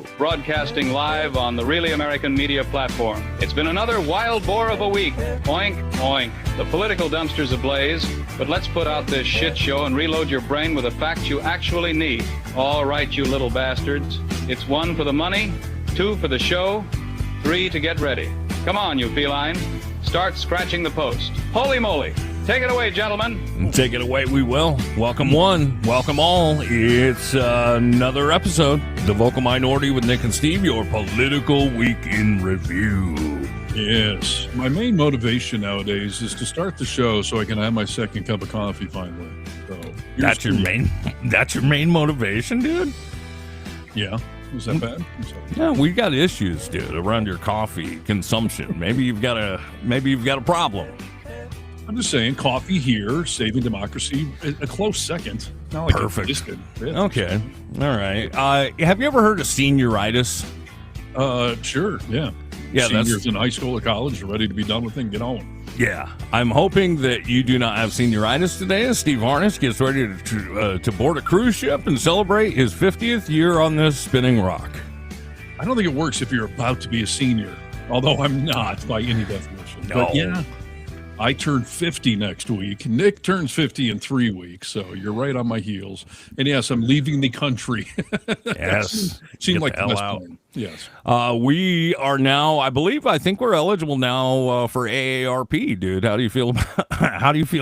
2, broadcasting live on the Really American Media platform. It's been another wild boar of a week. Oink, oink. The political dumpster's ablaze, but let's put out this shit show and reload your brain with the facts you actually need. All right, you little bastards. It's 1 for the money, 2 for the show, 3 to get ready. Come on, you feline. Start scratching the post. Holy moly. Take it away, gentlemen. Take it away, we will. Welcome one, welcome all. It's another episode, The Vocal Minority with Nick and Steve, your political week in review. Yes. My main motivation nowadays is to start the show so I can have my second cup of coffee finally. So that's your main motivation, dude? Yeah. Is that bad? Yeah, we got issues, dude, around your coffee consumption. Maybe you've got a problem. I'm just saying, coffee here, saving democracy, a close second. Not like perfect. Yeah. Okay. All right. Have you ever heard of senioritis? Sure. Yeah. Yeah. Seniors in high school or college are ready to be done with it and get on. Yeah. I'm hoping that you do not have senioritis today as Steve Harness gets ready to board a cruise ship and celebrate his 50th year on this spinning rock. I don't think it works if you're about to be a senior, although I'm not by any definition. No. But yeah. I turn 50 next week. Nick turns 50 in 3 weeks, so you're right on my heels. And yes, I'm leaving the country. Yes. Seemed like the hell best out. plan. Yes. We are now, I think we're eligible now for AARP, dude. How do you feel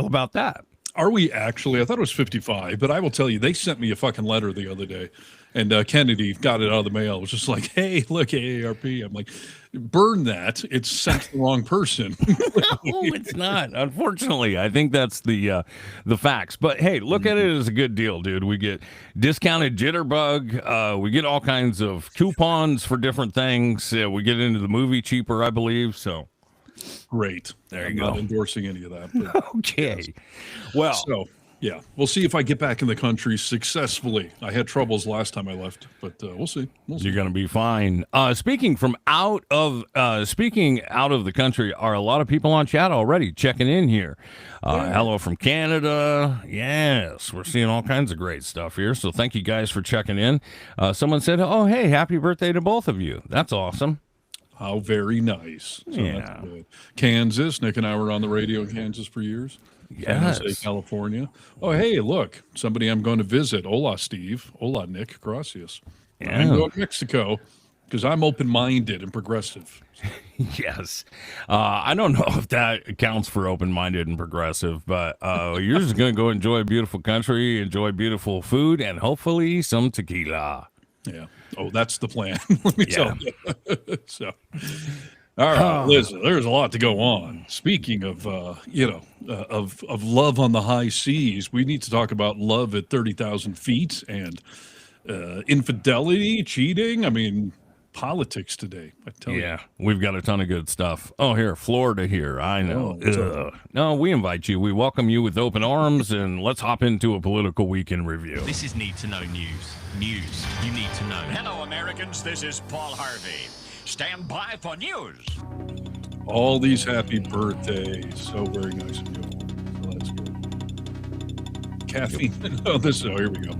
about that? Are we actually? I thought it was 55, but I will tell you, they sent me a fucking letter the other day, and Kennedy got it out of the mail. It was just like, hey, look, AARP. I'm like, burn that. It's sent to the wrong person. No, it's not. Unfortunately, I think that's the facts. But hey, look at it as a good deal, dude. We get discounted Jitterbug. We get all kinds of coupons for different things. We get into the movie cheaper, I believe. So great. There you I'm go. not endorsing any of that. But okay. yes. Well. So, yeah, we'll see if I get back in the country successfully. I had troubles last time I left, but we'll see. You're going to be fine. Speaking out of the country, are a lot of people on chat already checking in here? Hello from Canada. Yes, we're seeing all kinds of great stuff here. So thank you guys for checking in. Someone said, "Oh, hey, happy birthday to both of you." That's awesome. How very nice. So yeah. That's good. Kansas. Nick and I were on the radio in Kansas for years. Yes. San Jose, California. Oh, hey, look, somebody I'm going to visit. Hola, Steve. Hola, Nick. Gracias. Yeah. I'm going to Mexico because I'm open-minded and progressive. Yes. I don't know if that counts for open-minded and progressive, but you're just going to go enjoy a beautiful country, enjoy beautiful food, and hopefully some tequila. Yeah. Oh, that's the plan. Let me tell you. So, all right, listen, there's a lot to go on. Speaking of, of love on the high seas, we need to talk about love at 30,000 feet and infidelity, cheating. I mean, politics today, I tell you. Yeah, we've got a ton of good stuff. Oh, here, Florida here. I know. No, we invite you. We welcome you with open arms, and let's hop into a political week in review. This is Need to Know News. News you need to know. Hello, Americans. This is Paul Harvey. Stand by for news. All these happy birthdays. So very nice of you. So that's good. Caffeine. Here we go.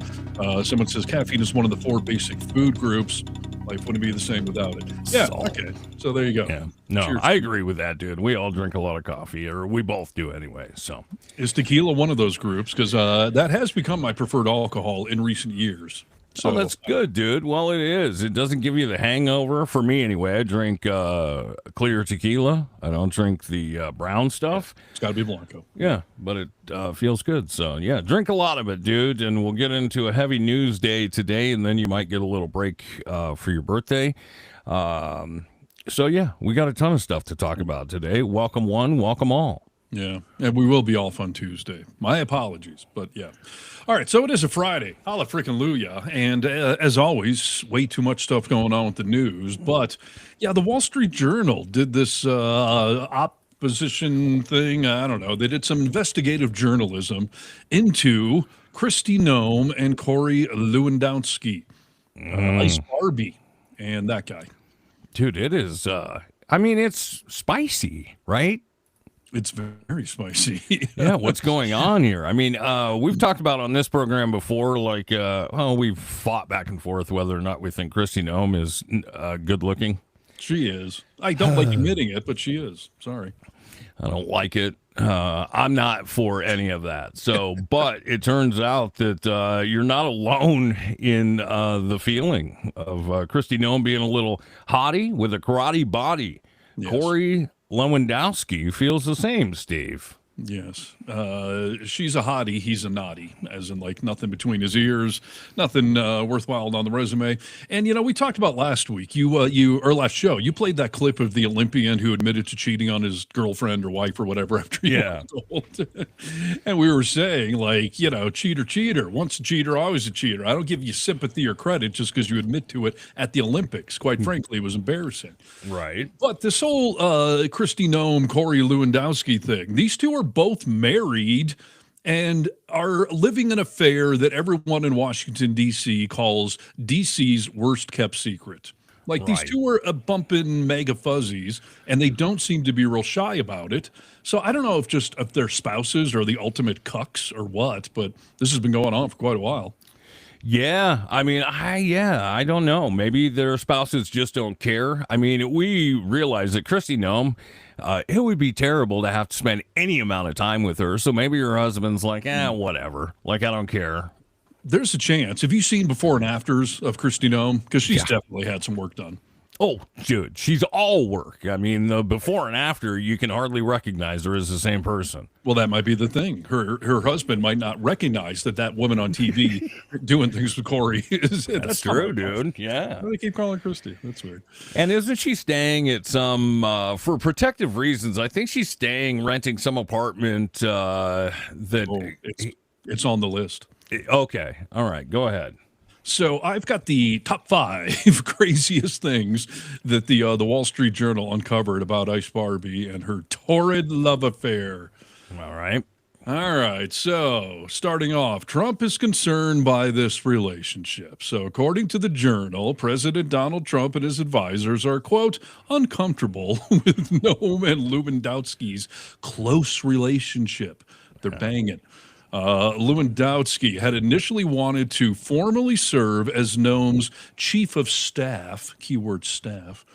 Someone says caffeine is one of the 4 basic food groups. Life wouldn't be the same without it. Yeah. Salt. Okay. So there you go. Yeah. No, Cheers. I agree with that, dude. We all drink a lot of coffee, or we both do anyway. So is tequila one of those groups? Because that has become my preferred alcohol in recent years. So that's good, dude. Well, it is. It doesn't give you the hangover. For me, anyway, I drink clear tequila. I don't drink the brown stuff. It's got to be Blanco. Yeah, but it feels good. So, yeah, drink a lot of it, dude. And we'll get into a heavy news day today, and then you might get a little break for your birthday. So, yeah, we got a ton of stuff to talk about today. Welcome one, welcome all. Yeah, and we will be off on Tuesday. My apologies, but yeah. All right, so it is a Friday. Holla frickin' Luya. And as always, way too much stuff going on with the news. But, yeah, the Wall Street Journal did this opposition thing. I don't know. They did some investigative journalism into Kristi Noem and Corey Lewandowski. Ice Barbie and that guy. Dude, it is, it's spicy, right? It's very spicy. Yeah, what's going on here? I mean, we've talked about on this program before, like, we've fought back and forth whether or not we think Kristi Noem is good looking. She is. I don't like admitting it, but she is. Sorry. I don't like it. I'm not for any of that. So, but it turns out that you're not alone in the feeling of Kristi Noem being a little hottie with a karate body. Yes. Corey Lewandowski feels the same, Steve. Yes. She's a hottie. He's a naughty, as in like nothing between his ears, nothing worthwhile on the resume. And, we talked about last week, or last show, you played that clip of the Olympian who admitted to cheating on his girlfriend or wife or whatever after he was old. And we were saying, like, cheater. Once a cheater, always a cheater. I don't give you sympathy or credit just because you admit to it at the Olympics. Quite frankly, it was embarrassing. Right. But this whole Kristi Noem, Corey Lewandowski thing, these two are both married and are living an affair that everyone in Washington, D.C. calls D.C.'s worst kept secret. Like these two are bumping mega fuzzies, and they don't seem to be real shy about it. So I don't know if their spouses are the ultimate cucks or what, but this has been going on for quite a while. Yeah, I mean, I don't know. Maybe their spouses just don't care. I mean, we realize that Kristi Noem, it would be terrible to have to spend any amount of time with her. So maybe her husband's like, whatever. Like, I don't care. There's a chance. Have you seen before and afters of Kristi Noem? Because she's definitely had some work done. Oh, dude, she's all work. I mean, the before and after, you can hardly recognize her as the same person. Well, that might be the thing. Her husband might not recognize that woman on TV doing things with Corey. That's true, dude. Yeah. They keep calling Kristi. That's weird. And isn't she staying at some, for protective reasons, I think she's renting some apartment It's on the list. Okay. All right. Go ahead. So I've got the top 5 craziest things that the Wall Street Journal uncovered about Ice Barbie and her torrid love affair. All right. All right. So starting off, Trump is concerned by this relationship. So according to the Journal, President Donald Trump and his advisors are, quote, uncomfortable with Noem and Lewandowski's close relationship. They're banging. Lewandowski had initially wanted to formally serve as Noem's chief of staff, keyword staff,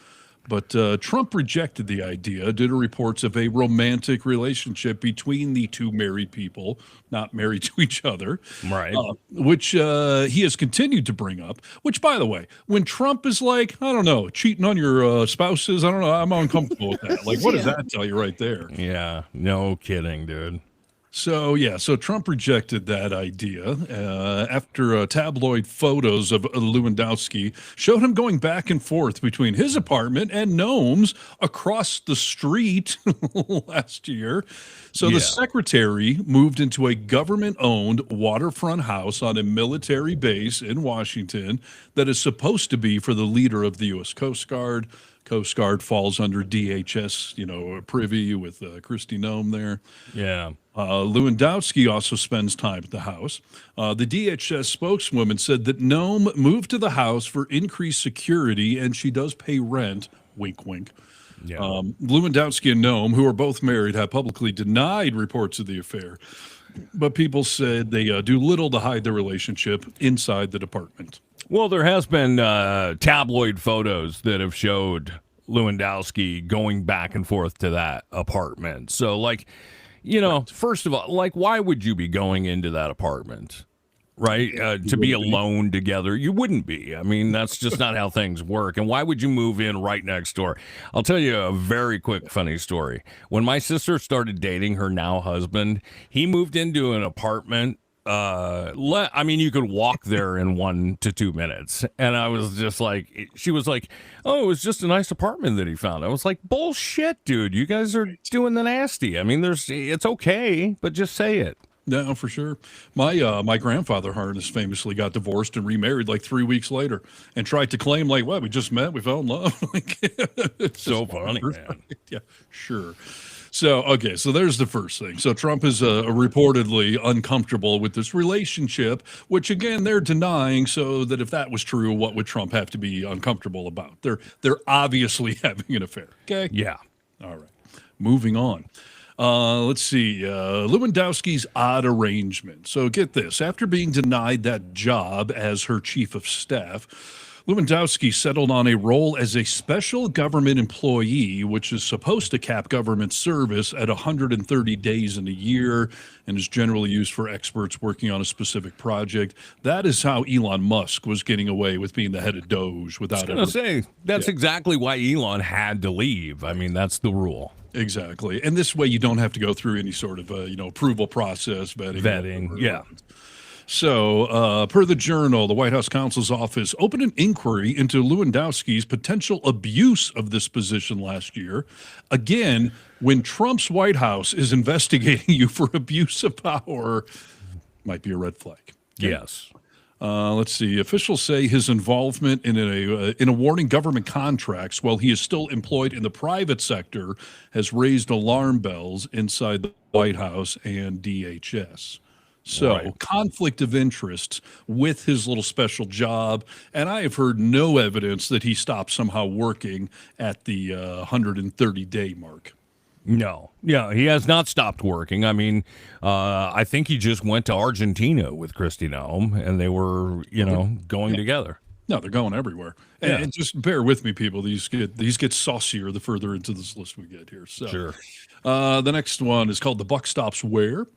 but Trump rejected the idea due to reports of a romantic relationship between the two married people, not married to each other, right? Which he has continued to bring up, which, by the way, when Trump is like, I don't know, cheating on your spouses, I don't know, I'm uncomfortable with that. Like, what does that tell you right there? Yeah, no kidding, dude. So Trump rejected that idea after tabloid photos of Lewandowski showed him going back and forth between his apartment and Noem's across the street last year. So the secretary moved into a government-owned waterfront house on a military base in Washington that is supposed to be for the leader of the U.S. Coast Guard. Coast Guard falls under DHS, privy with Kristi Noem there. Yeah. Lewandowski also spends time at the house. The DHS spokeswoman said that Noem moved to the house for increased security, and she does pay rent. Wink, wink. Yeah. Lewandowski and Noem, who are both married, have publicly denied reports of the affair. But people said they do little to hide their relationship inside the department. Well, there has been tabloid photos that have showed Lewandowski going back and forth to that apartment. So, like, first of all, like, why would you be going into that apartment, right? To be alone together? You wouldn't be. I mean, that's just not how things work. And why would you move in right next door? I'll tell you a very quick, funny story. When my sister started dating her now husband, he moved into an apartment. You could walk there in 1 to 2 minutes. And I was just like, she was like, oh, it was just a nice apartment that he found. I was like, bullshit, dude. You guys are doing the nasty. I mean, it's okay, but just say it. No, for sure. My grandfather harness famously got divorced and remarried like 3 weeks later and tried to claim like, well, we just met, we fell in love. It's so funny, man. Yeah, sure. So there's the first thing. So Trump is reportedly uncomfortable with this relationship, which again, they're denying, so that if that was true, what would Trump have to be uncomfortable about? They're obviously having an affair. Okay. Yeah. All right. Moving on. Let's see. Lewandowski's odd arrangement. So get this. After being denied that job as her chief of staff, Lewandowski settled on a role as a special government employee, which is supposed to cap government service at 130 days in a year and is generally used for experts working on a specific project. That is how Elon Musk was getting away with being the head of Doge without I was going to say, that's exactly why Elon had to leave. I mean, that's the rule. Exactly. And this way you don't have to go through any sort of, approval process, vetting. Yeah. So, per the Journal, the White House counsel's office opened an inquiry into Lewandowski's potential abuse of this position last year. Again, when Trump's White House is investigating you for abuse of power, might be a red flag. Yes. Let's see. Officials say his involvement in awarding government contracts while he is still employed in the private sector has raised alarm bells inside the White House and DHS. So conflict of interest with his little special job. And I have heard no evidence that he stopped somehow working at the 130-day mark. No. Yeah, he has not stopped working. I mean, I think he just went to Argentina with Kristi Noem, and they were, going together. No, they're going everywhere. And just bear with me, people. These get saucier the further into this list we get here. So, sure. The next one is called The Buck Stops Where.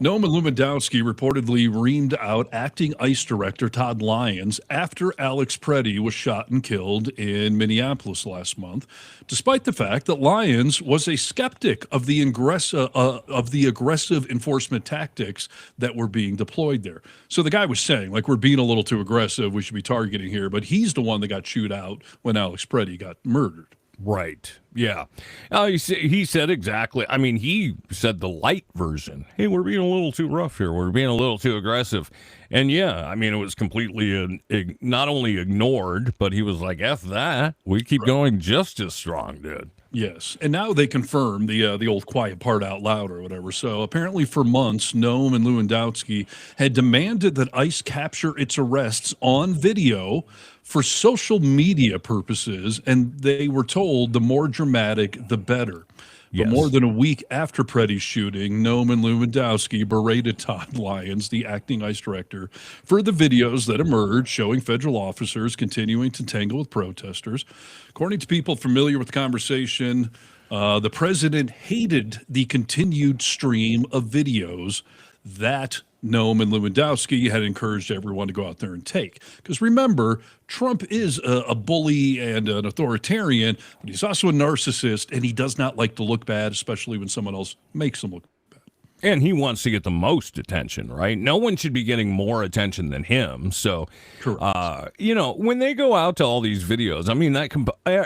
Noem and Lewandowski reportedly reamed out acting ICE director Todd Lyons after Alex Preddy was shot and killed in Minneapolis last month, despite the fact that Lyons was a skeptic of the aggressive enforcement tactics that were being deployed there. So the guy was saying, like, we're being a little too aggressive, we should be targeting here, but he's the one that got chewed out when Alex Preddy got murdered. Right. Yeah. He said exactly. I mean, he said the light version. Hey, we're being a little too rough here. We're being a little too aggressive. And yeah, I mean, it was completely not only ignored, but he was like, F that. We keep going just as strong, dude. Yes. And now they confirm the old quiet part out loud or whatever. So apparently for months, Noem and Lewandowski had demanded that ICE capture its arrests on video for social media purposes, and they were told the more dramatic, the better. But more than a week after Preddy's shooting, Noem and Lewandowski berated Todd Lyons, the acting ICE director, for the videos that emerged showing federal officers continuing to tangle with protesters. According to people familiar with the conversation, the president hated the continued stream of videos that Noem and Lewandowski had encouraged everyone to go out there and take. Because remember, Trump is a bully and an authoritarian, but he's also a narcissist, and he does not like to look bad, especially when someone else makes him look bad. And he wants to get the most attention, right? No one should be getting more attention than him. So, when they go out to all these videos, I mean,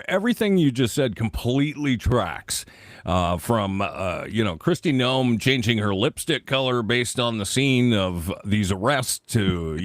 everything you just said completely tracks. From Kristi Noem changing her lipstick color based on the scene of these arrests to,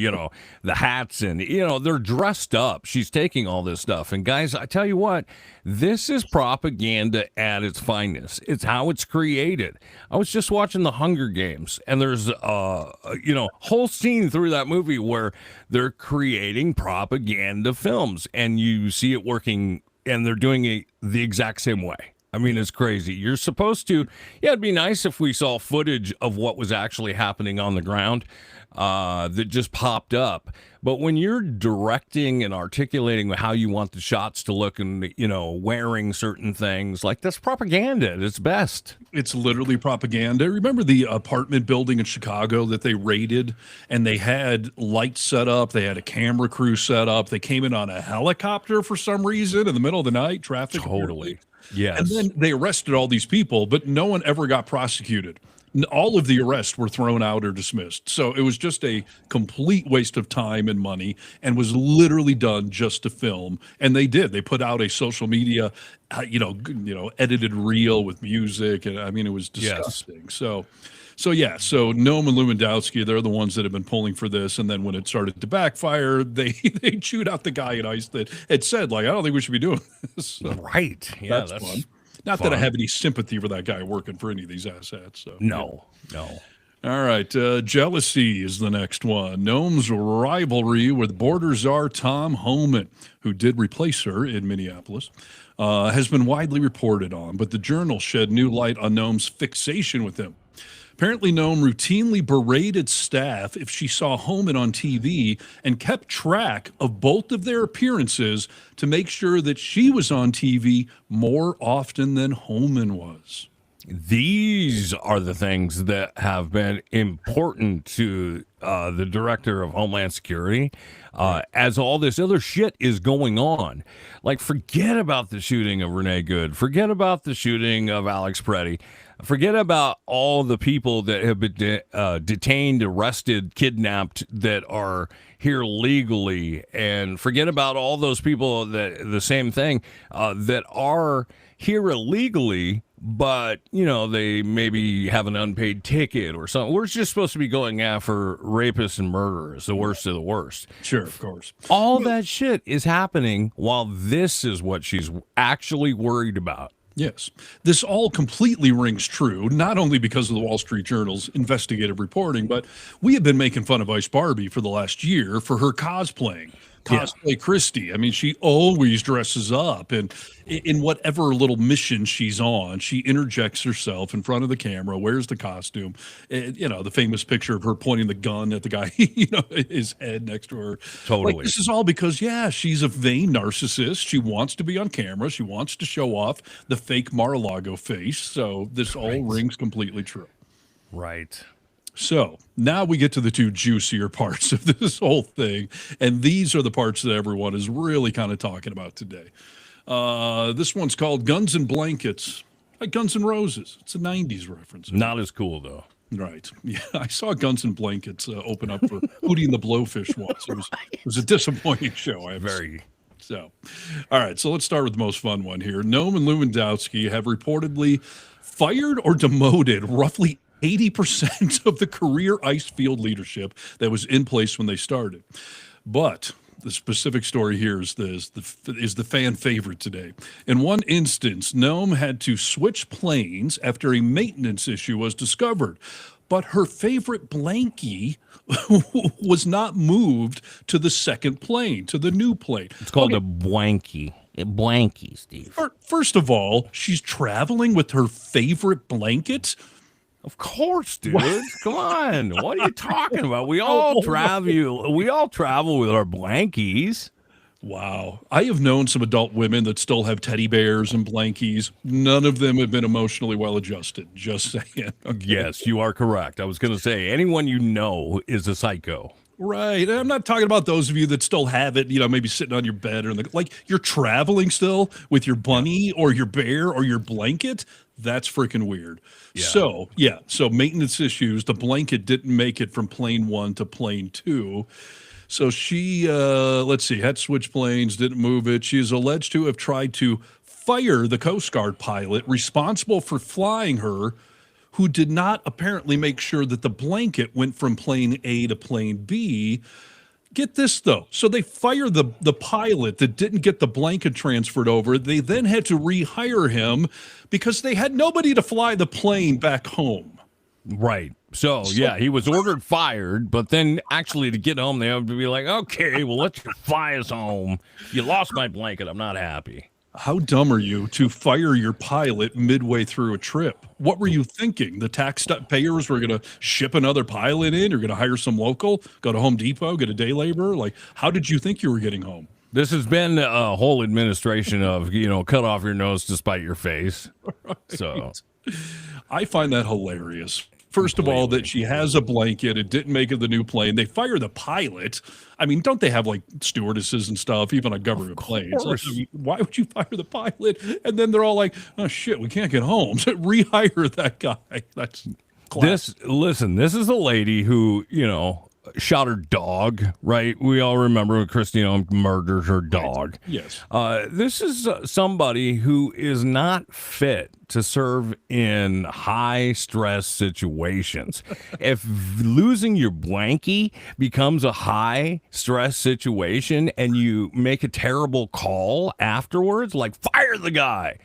the hats and, they're dressed up. She's taking all this stuff. And guys, I tell you what, this is propaganda at its finest. It's how it's created. I was just watching The Hunger Games, and there's whole scene through that movie where they're creating propaganda films, and you see it working, and they're doing it the exact same way. I mean, it's crazy. You're supposed to, it'd be nice if we saw footage of what was actually happening on the ground that just popped up. But when you're directing and articulating how you want the shots to look and, wearing certain things, like, that's propaganda at its best. It's literally propaganda. Remember the apartment building in Chicago that they raided, and they had lights set up, they had a camera crew set up, they came in on a helicopter for some reason in the middle of the night, traffic. Totally. Yes. And then they arrested all these people, but no one ever got prosecuted. All of the arrests were thrown out or dismissed. So it was just a complete waste of time and money, and was literally done just to film. And they did. They put out a social media, edited reel with music. And I mean, it was disgusting. Yes. So Noem and Lewandowski, they're the ones that have been pulling for this. And then when it started to backfire, they chewed out the guy in ICE that had said, like, I don't think we should be doing this. So right. Yeah, that's fun. Not that I have any sympathy for that guy working for any of these assets. So, No. All right, jealousy is the next one. Noem's rivalry with border czar Tom Homan, who did replace her in Minneapolis, has been widely reported on, but the Journal shed new light on Noem's fixation with him. Apparently, Noem routinely berated staff if she saw Homan on TV and kept track of both of their appearances to make sure that she was on TV more often than Homan was. These are the things that have been important to the director of Homeland Security as all this other shit is going on. Like, forget about the shooting of Renee Good. Forget about the shooting of Alex Preddy. Forget about all the people that have been detained, arrested, kidnapped that are here legally. And forget about all those people that the same thing that are here illegally, but, you know, they maybe have an unpaid ticket or something. We're just supposed to be going after rapists and murderers, the worst of the worst. Sure, of course. All that shit is happening while this is what she's actually worried about. Yes. This all completely rings true, not only because of the Wall Street Journal's investigative reporting, but we have been making fun of Ice Barbie for the last year for her cosplaying. Cosplay Kristi. I mean, she always dresses up, and in whatever little mission she's on, she interjects herself in front of the camera, wears the costume. And, you know, the famous picture of her pointing the gun at the guy, you know, his head next to her. Totally. Like, this is all because, yeah, she's a vain narcissist. She wants to be on camera. She wants to show off the fake Mar-a-Lago face. So this all rings completely true. Right. So now we get to the two juicier parts of this whole thing. And these are the parts that everyone is really kind of talking about today. This one's called Guns and Blankets, like Guns N' Roses. It's a 90s reference. Not as cool, though. Right. Yeah, I saw Guns and Blankets open up for Hootie and the Blowfish once. It was a disappointing show. I have Very. So, all right. So let's start with the most fun one here. Noem and Lewandowski have reportedly fired or demoted roughly 80% of the career ice field leadership that was in place when they started. But the specific story here is the fan favorite today. In one instance, Noem had to switch planes after a maintenance issue was discovered. But her favorite blankie was not moved to the second plane, to the new plane. It's called a blankie. A blankie, Steve. First of all, she's traveling with her favorite blanket. Of course, dude. Come on. What are you talking about? We all travel. We all travel with our blankies. Wow. I have known some adult women that still have teddy bears and blankies. None of them have been emotionally well adjusted. Just saying. Okay. Yes, you are correct. I was going to say anyone you know is a psycho. Right. And I'm not talking about those of you that still have it, you know, maybe sitting on your bed or like you're traveling still with your bunny or your bear or your blanket. That's freaking weird. Yeah. So maintenance issues. The blanket didn't make it from plane 1 to plane 2. So she, let's see, had switch planes, didn't move it. She is alleged to have tried to fire the Coast Guard pilot responsible for flying her, who did not apparently make sure that the blanket went from plane A to plane B. Get this, though. So they fire the pilot that didn't get the blanket transferred over. They then had to rehire him because they had nobody to fly the plane back home. Right. So yeah, he was ordered fired, but then actually to get home, they have to be like, okay, well, let's fly us home. You lost my blanket. I'm not happy. How dumb are you to fire your pilot midway through a trip? What were you thinking? The taxpayers were going to ship another pilot in? You're going to hire some local, go to Home Depot, get a day laborer? Like, how did you think you were getting home? This has been a whole administration of, you know, cut off your nose to spite your face. Right. So I find that hilarious. First of all, that she has a blanket. It didn't make it the new plane. They fire the pilot. I mean, don't they have like stewardesses and stuff, even on government planes? Like, I mean, why would you fire the pilot? And then they're all like, oh, shit, we can't get home. So rehire that guy. That's classic. This is a lady who, you know, shot her dog, right? We all remember when Kristi murdered her dog. Yes. This is somebody who is not fit to serve in high stress situations. If losing your blankie becomes a high stress situation and you make a terrible call afterwards, like fire the guy.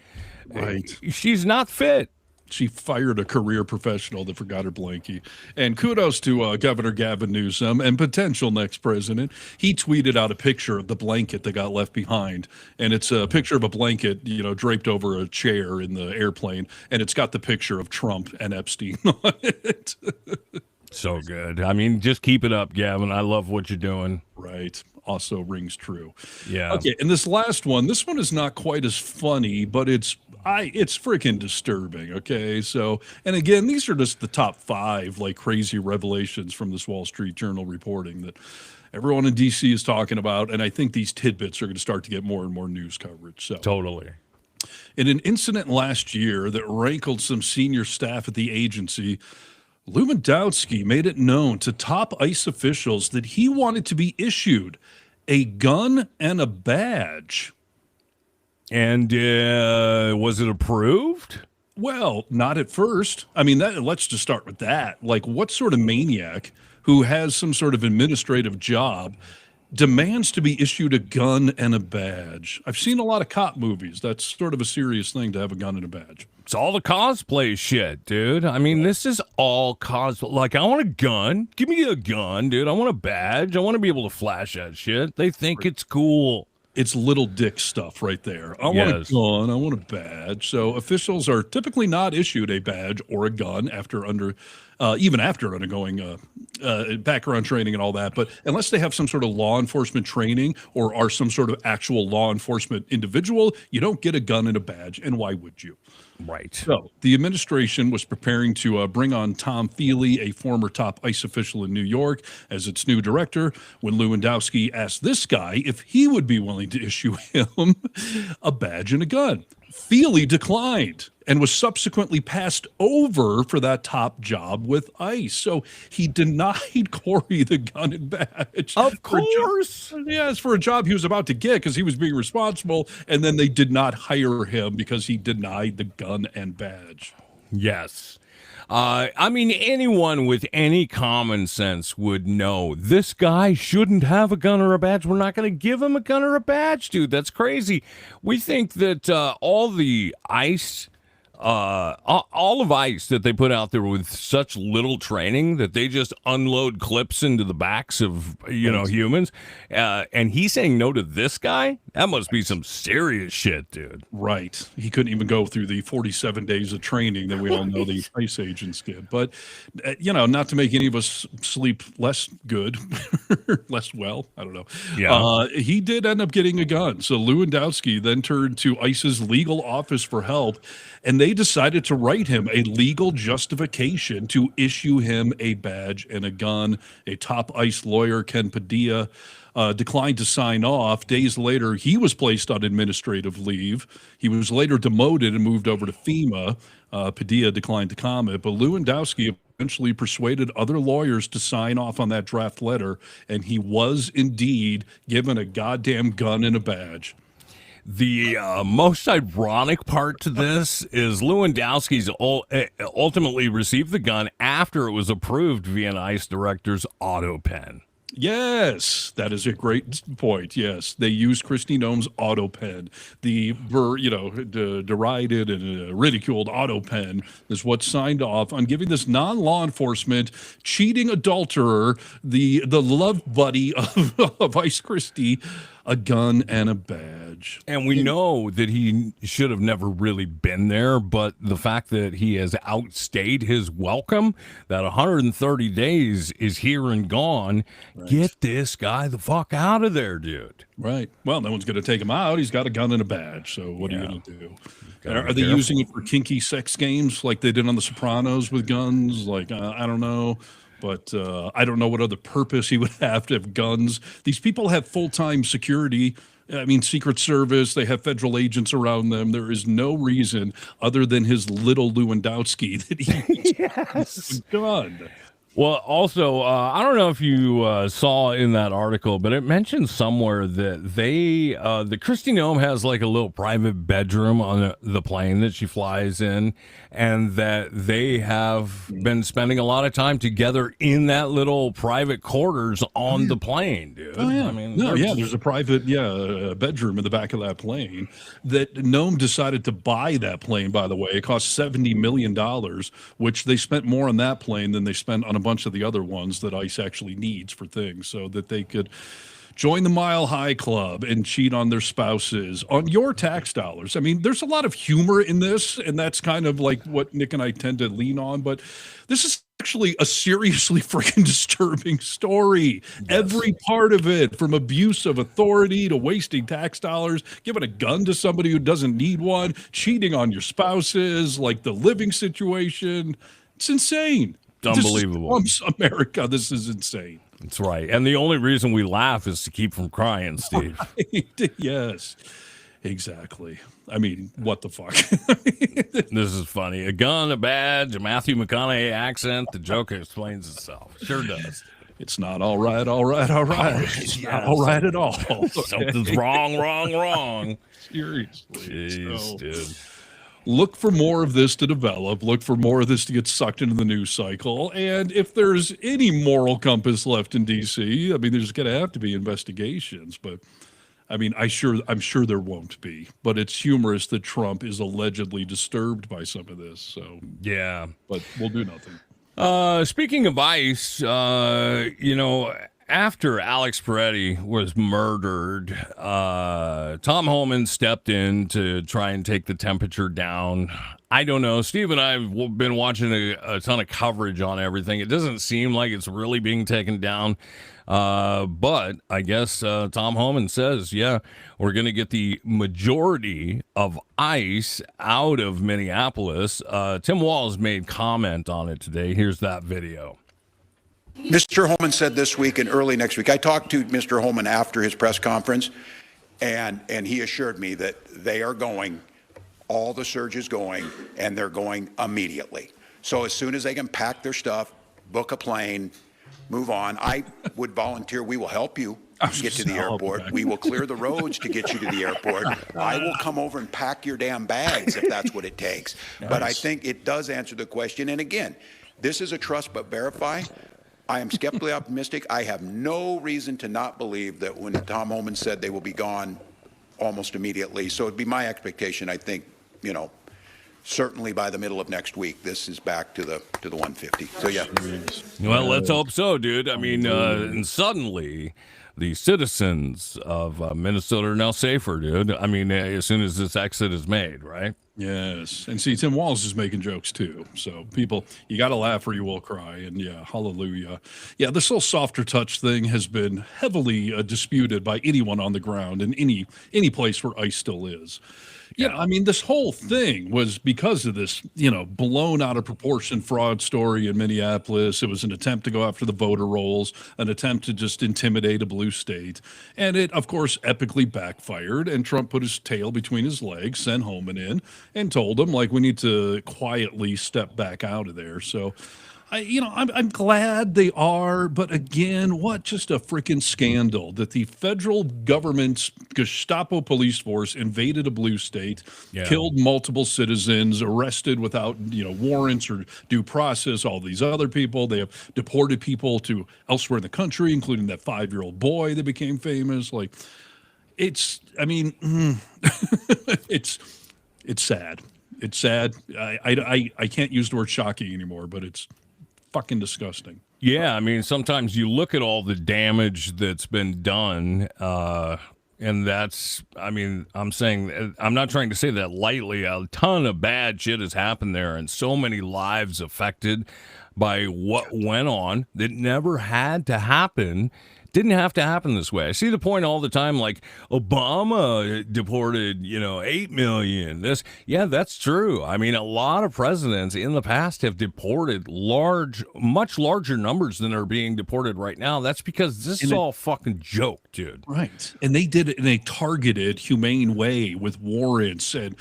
Right. She's not fit. She fired a career professional that forgot her blankie. And kudos to Governor Gavin Newsom and potential next president. He tweeted out a picture of the blanket that got left behind. And it's a picture of a blanket, draped over a chair in the airplane. And it's got the picture of Trump and Epstein on it. So good. I mean, just keep it up, Gavin. I love what you're doing. Right. Also rings true. Yeah. Okay. And this last one, this one is not quite as funny, but it's freaking disturbing. Okay. So, and again, these are just the top 5 like crazy revelations from this Wall Street Journal reporting that everyone in DC is talking about. And I think these tidbits are going to start to get more and more news coverage. So Totally. in an incident last year that rankled some senior staff at the agency, Lewandowski made it known to top ICE officials that he wanted to be issued a gun and a badge. And was it approved? Well, not at first. I mean, let's just start with that. Like, what sort of maniac who has some sort of administrative job demands to be issued a gun and a badge? I've seen a lot of cop movies. That's sort of a serious thing to have a gun and a badge. It's all the cosplay shit, dude. I mean, this is all cosplay. Like, I want a gun. Give me a gun, dude. I want a badge. I want to be able to flash that shit. They think it's cool. It's little dick stuff right there. I want a gun. I want a badge. So officials are typically not issued a badge or a gun even after undergoing background training and all that. But unless they have some sort of law enforcement training or are some sort of actual law enforcement individual, you don't get a gun and a badge. And why would you? Right. So the administration was preparing to bring on Tom Feely, a former top ICE official in New York, as its new director, when Lewandowski asked this guy if he would be willing to issue him a badge and a gun. Feely declined and was subsequently passed over for that top job with ICE. So he denied Corey the gun and badge. Of course. Yes, for a job he was about to get because he was being responsible. And then they did not hire him because he denied the gun and badge. Yes. I mean, anyone with any common sense would know this guy shouldn't have a gun or a badge. We're not going to give him a gun or a badge, dude. That's crazy. We think that all the ICE, all of ICE that they put out there with such little training that they just unload clips into the backs of, humans. And he's saying no to this guy? That must be some serious shit, dude. Right. He couldn't even go through the 47 days of training that we all know the ICE agents did. But, not to make any of us sleep less good, less well, I don't know. Yeah. He did end up getting a gun. So Lewandowski then turned to ICE's legal office for help, and they decided to write him a legal justification to issue him a badge and a gun. A top ICE lawyer, Ken Padilla, declined to sign off. Days later, he was placed on administrative leave. He was later demoted and moved over to FEMA. Padilla declined to comment, but Lewandowski eventually persuaded other lawyers to sign off on that draft letter, and he was indeed given a goddamn gun and a badge. The most ironic part to this is Lewandowski's ultimately received the gun after it was approved via an ICE director's auto pen. Yes, that is a great point. Yes, they used Kristi Noem's auto pen. The derided and ridiculed auto pen is what signed off on giving this non-law enforcement cheating adulterer, the love buddy of Ice Kristi, a gun and a badge. And we know that he should have never really been there, but the fact that he has outstayed his welcome, that 130 days is here and gone, right. Get this guy the fuck out of there, dude. Right. Well, no one's going to take him out. He's got a gun and a badge, so what are you going to do? Are they using it for kinky sex games like they did on The Sopranos with guns? Like, I don't know. But I don't know what other purpose he would have to have guns. These people have full-time security. I mean, Secret Service, they have federal agents around them. There is no reason other than his little Lewandowski that he needs a gun. Well, also, I don't know if you saw in that article, but it mentioned somewhere that the Kristi Noem has like a little private bedroom on the plane that she flies in, and that they have been spending a lot of time together in that little private quarters on the plane, dude. Oh, yeah. I mean, There's a private, bedroom in the back of that plane that Noem decided to buy that plane, by the way. It cost $70 million, which they spent more on that plane than they spent on a bunch of the other ones that ICE actually needs for things, so that they could join the Mile High Club and cheat on their spouses on your tax dollars. I mean, there's a lot of humor in this, and that's kind of like what Nick and I tend to lean on, but this is actually a seriously freaking disturbing story. Yes. Every part of it, from abuse of authority to wasting tax dollars, giving a gun to somebody who doesn't need one, cheating on your spouses, like the living situation. It's insane. Unbelievable. This is Trump's America. This is insane. That's right. And the only reason we laugh is to keep from crying, Steve. Right. Yes, exactly. I mean, what the fuck? This is funny. A gun, a badge, a Matthew McConaughey accent. The joke explains itself. Sure does. It's not all right, all right, all right. It's not all right at all. Something's wrong. Seriously. Jeez, dude. Look for more of this to develop. Look for more of this to get sucked into the news cycle. And if there's any moral compass left in D.C., I mean, there's going to have to be investigations. But, I mean, I'm sure there won't be. But it's humorous that Trump is allegedly disturbed by some of this. So, yeah. But we'll do nothing. Speaking of ICE, after Alex Peretti was murdered, Tom Homan stepped in to try and take the temperature down. I don't know. Steve and I have been watching a ton of coverage on everything. It doesn't seem like it's really being taken down. But I guess Tom Homan says, yeah, we're going to get the majority of ICE out of Minneapolis. Tim Walz made comment on it today. Here's that video. Mr. Homan said this week and early next week, I talked to Mr. Homan after his press conference, and he assured me that they are going, all the surge is going, and they're going immediately. So as soon as they can pack their stuff, book a plane, move on, I would volunteer. We will help you get to the airport. We will clear the roads to get you to the airport. I will come over and pack your damn bags if that's what it takes. Nice. But I think it does answer the question. And again, this is a trust but verify. I am skeptically optimistic. I have no reason to not believe that when Tom Homan said they will be gone almost immediately. So it'd be my expectation, I think, certainly by the middle of next week, this is back to the 150. So, yeah. Well, let's hope so, dude. I mean, and suddenly the citizens of Minnesota are now safer, dude. I mean, as soon as this exit is made, right? Yes. And see, Tim Walz is making jokes too. So people, you got to laugh or you will cry. And yeah, hallelujah. Yeah, this whole softer touch thing has been heavily disputed by anyone on the ground in any place where ICE still is. Yeah, I mean, this whole thing was because of this, blown out of proportion fraud story in Minneapolis. It was an attempt to go after the voter rolls, an attempt to just intimidate a blue state. And it, of course, epically backfired. And Trump put his tail between his legs, sent Homan in, and told him, we need to quietly step back out of there. So, I'm glad they are, but again, what just a freaking scandal that the federal government's Gestapo police force invaded a blue state, killed multiple citizens, arrested without, warrants or due process, all these other people. They have deported people to elsewhere in the country, including that 5-year-old boy that became famous. It's sad. It's sad. I can't use the word shocking anymore, but it's fucking disgusting. Yeah, I mean, sometimes you look at all the damage that's been done, and that's, I'm saying, I'm not trying to say that lightly. A ton of bad shit has happened there, and so many lives affected by what went on that never had to happen. Didn't have to happen this way. I see the point all the time, like Obama deported, 8 million. That's true. I mean, a lot of presidents in the past have deported much larger numbers than are being deported right now. That's because this is all a fucking joke, dude. Right. And they did it in a targeted, humane way with warrants and,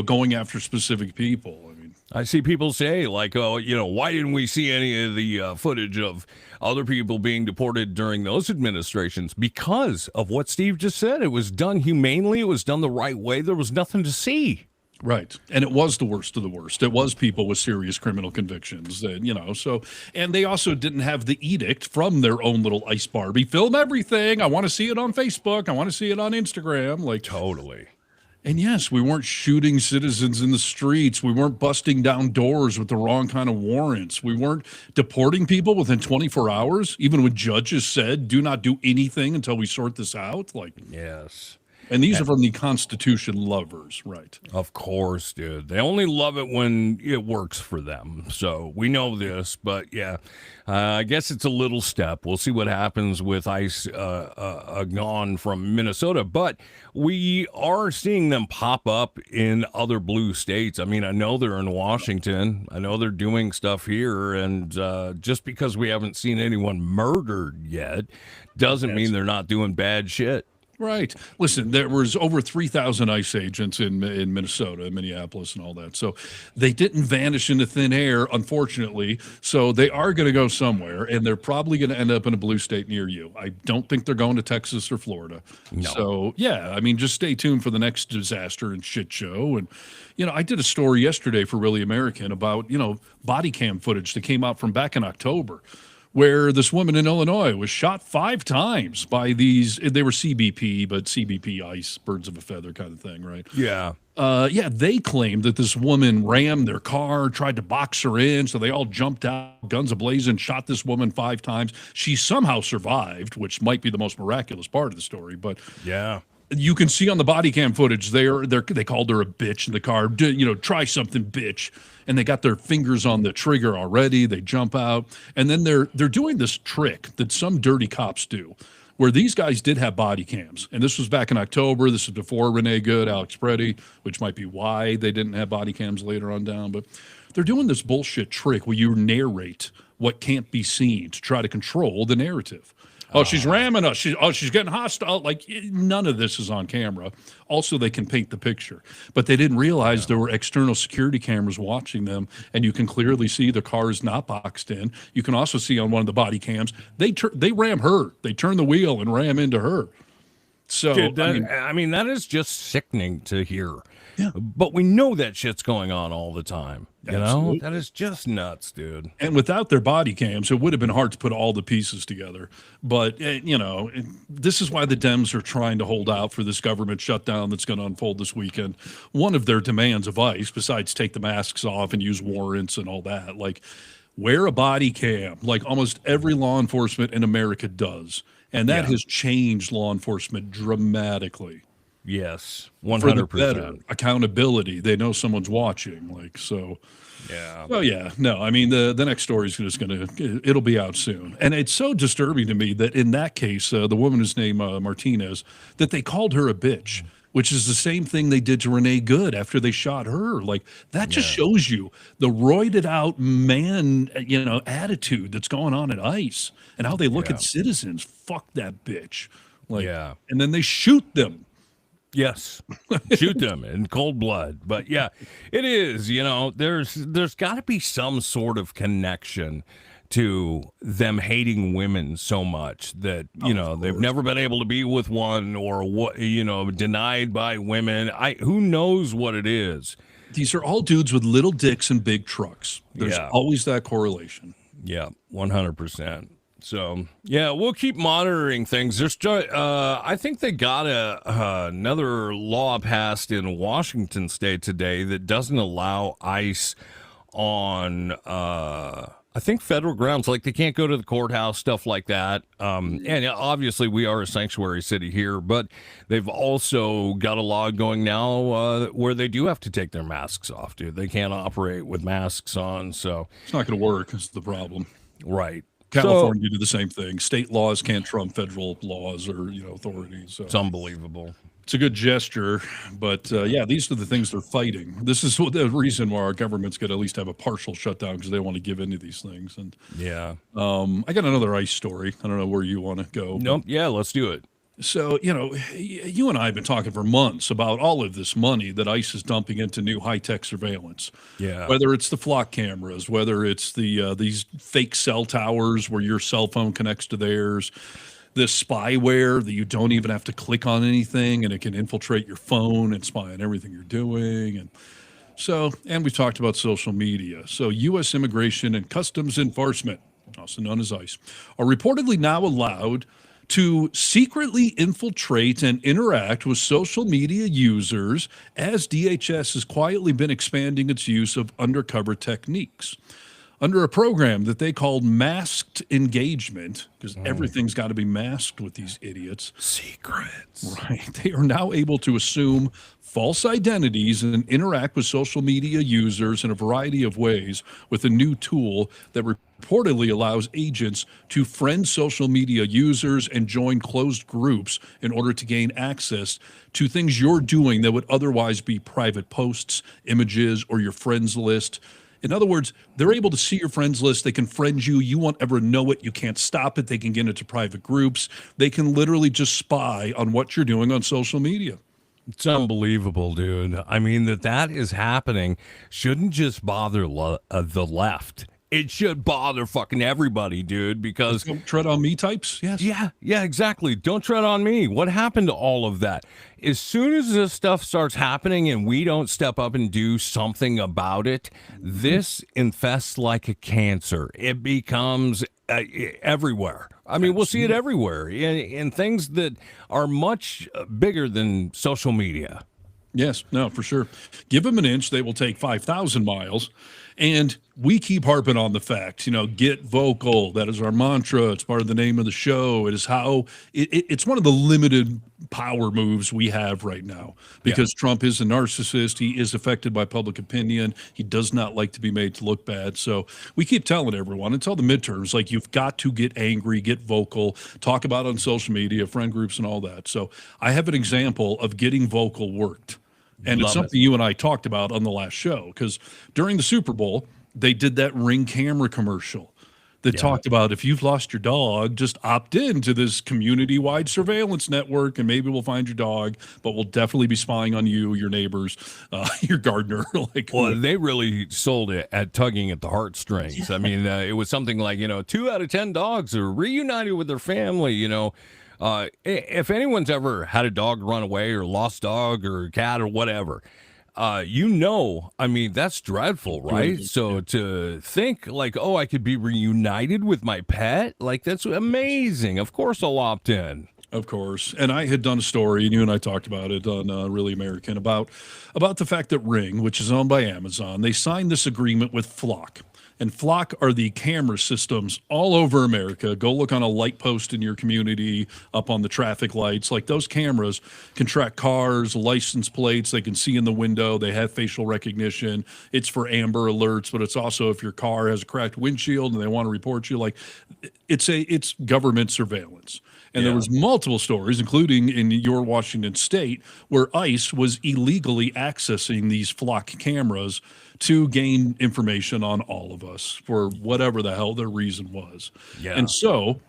going after specific people. I see people say, like, oh, why didn't we see any of the footage of other people being deported during those administrations? Because of what Steve just said. It was done humanely. It was done the right way. There was nothing to see. Right. And it was the worst of the worst. It was people with serious criminal convictions that, so, and they also didn't have the edict from their own little ICE Barbie. Film everything. I want to see it on Facebook. I want to see it on Instagram. Like, totally. And yes, we weren't shooting citizens in the streets. We weren't busting down doors with the wrong kind of warrants. We weren't deporting people within 24 hours, even when judges said, do not do anything until we sort this out. Like, yes. And these are from the Constitution lovers, right? Of course, dude. They only love it when it works for them. So we know this, but yeah, I guess it's a little step. We'll see what happens with ICE gone from Minnesota, but we are seeing them pop up in other blue states. I mean, I know they're in Washington. I know they're doing stuff here, and just because we haven't seen anyone murdered yet doesn't mean they're not doing bad shit. Right. Listen, there was over 3,000 ICE agents in Minnesota, Minneapolis, and all that. So they didn't vanish into thin air, unfortunately. So they are going to go somewhere, and they're probably going to end up in a blue state near you. I don't think they're going to Texas or Florida. No. So, yeah, I mean, just stay tuned for the next disaster and shit show. And, I did a story yesterday for Really American about, body cam footage that came out from back in October, where this woman in Illinois was shot 5 times by these, they were CBP, but CBP ICE, birds of a feather kind of thing, right? Yeah. They claimed that this woman rammed their car, tried to box her in, so they all jumped out, guns ablazing, shot this woman 5 times. She somehow survived, which might be the most miraculous part of the story, but yeah. You can see on the body cam footage, they called her a bitch in the car, try something, bitch. And they got their fingers on the trigger already. They jump out. And then they're doing this trick that some dirty cops do, where these guys did have body cams. And this was back in October. This is before Renee Good, Alex Preddy, which might be why they didn't have body cams later on down. But they're doing this bullshit trick where you narrate what can't be seen to try to control the narrative. Oh, she's ramming us. She's getting hostile. Like, none of this is on camera. Also, they can paint the picture. But they didn't realize there were external security cameras watching them, and you can clearly see the car is not boxed in. You can also see on one of the body cams, they ram her. They turn the wheel and ram into her. So, dude, I mean, that is just sickening to hear. Yeah. But we know that shit's going on all the time. Absolutely. That is just nuts, dude. And without their body cams, it would have been hard to put all the pieces together. But, this is why the Dems are trying to hold out for this government shutdown that's going to unfold this weekend. One of their demands of ICE, besides take the masks off and use warrants and all that, like wear a body cam, like almost every law enforcement in America does. And that has changed law enforcement dramatically. Yes, 100%. For the better. Accountability. They know someone's watching. Like, so. Yeah. Oh, yeah. No, I mean, the next story is just it'll be out soon. And it's so disturbing to me that in that case, the woman is named Martinez, that they called her a bitch, which is the same thing they did to Renee Good after they shot her. Like, that just shows you the roided out man, attitude that's going on at ICE and how they look at citizens. Fuck that bitch. Like, and then they shoot them. Yes, shoot them in cold blood. But yeah, it is, there's got to be some sort of connection to them hating women so much that, they've never been able to be with one or what, denied by women. Who knows what it is? These are all dudes with little dicks and big trucks. There's always that correlation. Yeah, 100%. So, yeah, we'll keep monitoring things. There's, I think they got another law passed in Washington state today that doesn't allow ICE on, I think, federal grounds. Like, they can't go to the courthouse, stuff like that. And obviously, we are a sanctuary city here, but they've also got a law going now where they do have to take their masks off, dude. They can't operate with masks on, so. It's not going to work. That's the problem. Right. California did the same thing. State laws can't trump federal laws or authorities. So. It's unbelievable. It's a good gesture, but these are the things they're fighting. This is the reason why our government's got to at least have a partial shutdown because they want to give into these things. And yeah, I got another ICE story. I don't know where you want to go. Nope. Yeah, let's do it. So, you and I have been talking for months about all of this money that ICE is dumping into new high-tech surveillance. Yeah. Whether it's the flock cameras, whether it's these fake cell towers where your cell phone connects to theirs, this spyware that you don't even have to click on anything and it can infiltrate your phone and spy on everything you're doing. And we've talked about social media. So, U.S. Immigration and Customs Enforcement, also known as ICE, are reportedly now allowed to secretly infiltrate and interact with social media users as DHS has quietly been expanding its use of undercover techniques. Under a program that they called masked engagement, because everything's got to be masked with these idiots. Secrets. Right. They are now able to assume false identities and interact with social media users in a variety of ways with a new tool that reportedly allows agents to friend social media users and join closed groups in order to gain access to things you're doing that would otherwise be private posts, images, or your friends list. In other words, they're able to see your friends list. They can friend you. You won't ever know it. You can't stop it. They can get into private groups. They can literally just spy on what you're doing on social media. It's unbelievable, dude. I mean, that is happening shouldn't just bother the left. It should bother fucking everybody, dude, because Don't tread on me types. Yes. yeah, exactly. Don't tread on me. What happened to all of that? As soon as this stuff starts happening and we don't step up and do something about it, this infests like a cancer. It becomes everywhere. I mean, we'll see it everywhere in things that are much bigger than social media. Yes, no, for sure. Give them an inch, they will take 5,000 miles. And we keep harping on the fact, get vocal. That is our mantra. It's part of the name of the show. It is how it's one of the limited power moves we have right now because Trump is a narcissist. He is affected by public opinion. He does not like to be made to look bad. So we keep telling everyone until the midterms, like, you've got to get angry, get vocal, talk about it on social media, friend groups and all that. So I have an example of getting vocal worked. And it's something you and I talked about on the last show, because during the Super Bowl, they did that Ring camera commercial that talked about if you've lost your dog, just opt in to this community-wide surveillance network, and maybe we'll find your dog, but we'll definitely be spying on you, your neighbors, your gardener. Well, they really sold it at tugging at the heartstrings. I mean, it was something like, 2 out of 10 dogs are reunited with their family, if anyone's ever had a dog run away or lost dog or cat or whatever, I mean, that's dreadful, right? So to think like, oh, I could be reunited with my pet, like, that's amazing. Of course I'll opt in. Of course. And I had done a story, and you and I talked about it on Really American, about the fact that Ring, which is owned by Amazon, they signed this agreement with Flock. And Flock are the camera systems all over America. Go look on a light post in your community, up on the traffic lights. Like, those cameras can track cars, license plates. They can see in the window. They have facial recognition. It's for Amber Alerts, but it's also if your car has a cracked windshield and they want to report you. Like, it's government surveillance. And there was multiple stories, including in your Washington state, where ICE was illegally accessing these Flock cameras to gain information on all of us for whatever the hell their reason was. Yeah. And so,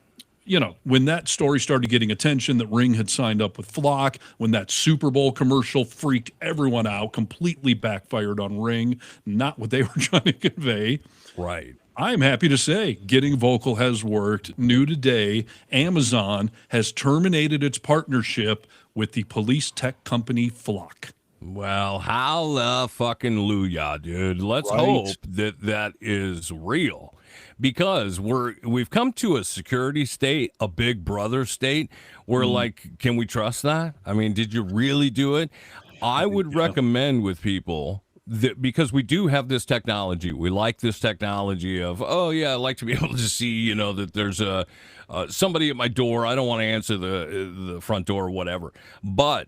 when that story started getting attention, that Ring had signed up with Flock, when that Super Bowl commercial freaked everyone out, completely backfired on Ring, not what they were trying to convey. Right. I'm happy to say getting vocal has worked. New today, Amazon has terminated its partnership with the police tech company Flock. Well, hallelujah, dude. Let's hope that is real, because we've come to a security state, a big brother state, where like, can we trust that? I mean, did you really do it? I would recommend with people that, because we do have this technology, we like this technology of, oh yeah, I like to be able to see, that there's somebody at my door. I don't want to answer the front door or whatever, but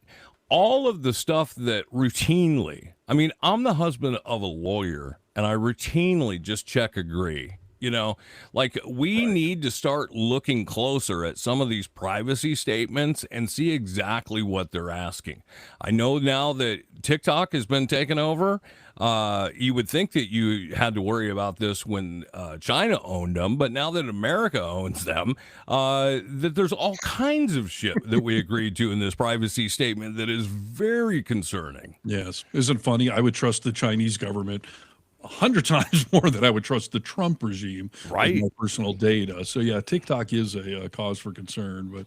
all of the stuff that routinely, I mean, I'm the husband of a lawyer, and I routinely just check agree You know, like we need to start looking closer at some of these privacy statements and see exactly what they're asking. I know now that TikTok has been taken over. You would think that you had to worry about this when China owned them, but now that America owns them, that there's all kinds of shit that we agreed to in this privacy statement that is very concerning. Yes. Isn't it funny? I would trust the Chinese government 100 times more than I would trust the Trump regime Right. with my personal data. So yeah, TikTok is a cause for concern.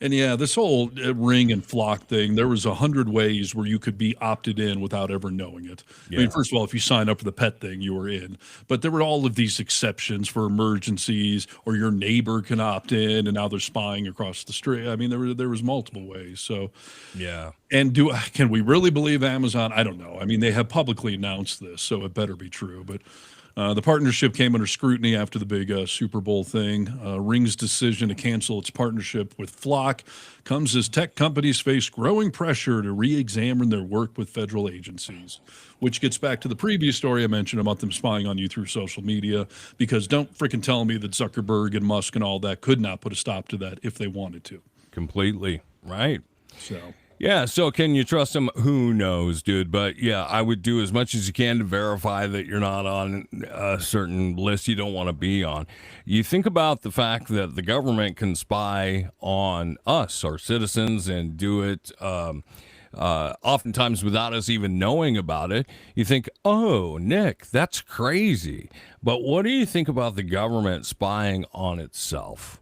And yeah, this whole Ring and Flock thing, there was 100 ways where you could be opted in without ever knowing it. I mean, first of all, if you sign up for the pet thing, you were in. But there were all of these exceptions for emergencies, or your neighbor can opt in, and now they're spying across the street. I mean, there was multiple ways. So yeah. And can we really believe Amazon? I don't know. I mean, they have publicly announced this, so it better be true. But the partnership came under scrutiny after the big Super Bowl thing. Ring's decision to cancel its partnership with Flock comes as tech companies face growing pressure to re-examine their work with federal agencies, which gets back to the previous story I mentioned about them spying on you through social media, because don't freaking tell me that Zuckerberg and Musk and all that could not put a stop to that if they wanted to. Completely. Right. So... yeah, so can you trust them? Who knows, dude? But yeah, I would do as much as you can to verify that you're not on a certain list you don't want to be on. You think about the fact that the government can spy on us, our citizens, and do it oftentimes without us even knowing about it. You think, oh, Nick, that's crazy. But what do you think about the government spying on itself?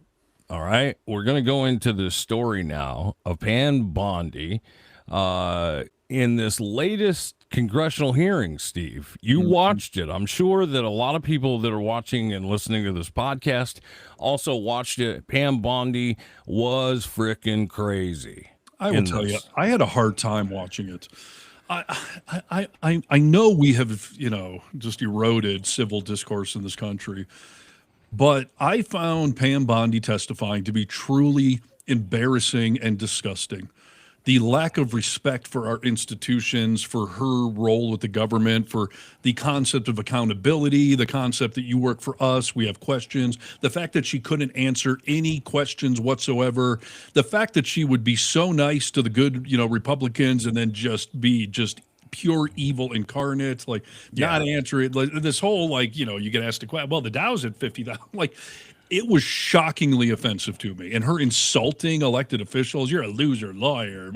All right, we're going to go into the story now of Pam Bondi in this latest congressional hearing, Steve. You watched it. I'm sure that a lot of people that are watching and listening to this podcast also watched it. Pam Bondi was freaking crazy. I will tell you, I had a hard time watching it. I know we have, just eroded civil discourse in this country. But I found Pam Bondi testifying to be truly embarrassing and disgusting. The lack of respect for our institutions, for her role with the government, for the concept of accountability, the concept that you work for us, we have questions, the fact that she couldn't answer any questions whatsoever, the fact that she would be so nice to the good, Republicans and then just be pure evil incarnate, not answer it. Like this whole, you get asked a question, well, the Dow's at 50,000. It was shockingly offensive to me. And her insulting elected officials, you're a loser lawyer,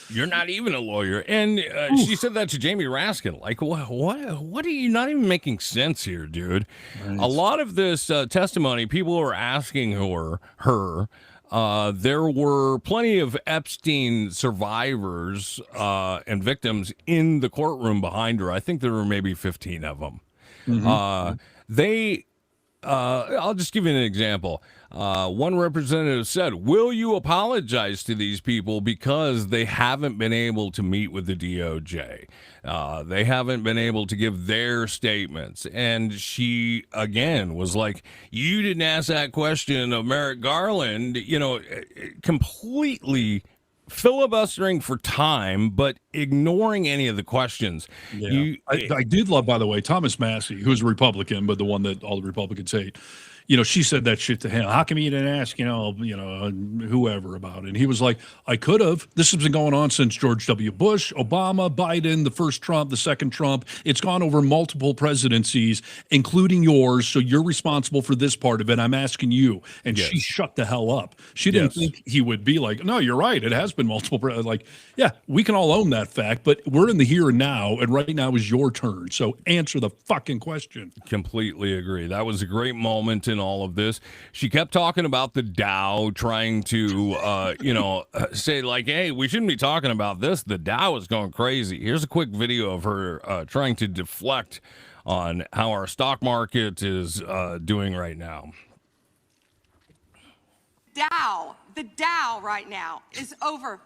you're not even a lawyer. And she said that to Jamie Raskin. What are you not even making sense here, dude? Right. A lot of this testimony, people are asking her, there were plenty of Epstein survivors and victims in the courtroom behind her. I think there were maybe 15 of them. I'll just give you an example. One representative said, will you apologize to these people because they haven't been able to meet with the DOJ? They haven't been able to give their statements. And she, again, was like, you didn't ask that question of Merrick Garland, completely filibustering for time, but ignoring any of the questions. Yeah. I did love, by the way, Thomas Massey, who's a Republican, but the one that all the Republicans hate. She said that shit to him. How come you didn't ask, whoever about it? And he was like, I could have. This has been going on since George W. Bush, Obama, Biden, the first Trump, the second Trump. It's gone over multiple presidencies, including yours. So you're responsible for this part of it. I'm asking you. And she shut the hell up. She didn't think he would be like, no, you're right. It has been multiple. Yeah, we can all own that fact, but we're in the here and now. And right now is your turn. So answer the fucking question. Completely agree. That was a great moment in all of this. She kept talking about the Dow, trying to say hey, we shouldn't be talking about this. The Dow is going crazy. Here's a quick video of her trying to deflect on how our stock market is doing right now. The Dow right now is over.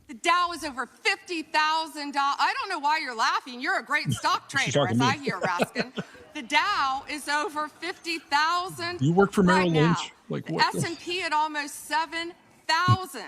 The Dow is over $50,000. I don't know why you're laughing. You're a great stock trader, as I hear, Raskin. The Dow is over 50,000. You work for Merrill Lynch? Like the what? S&P at almost 7,000.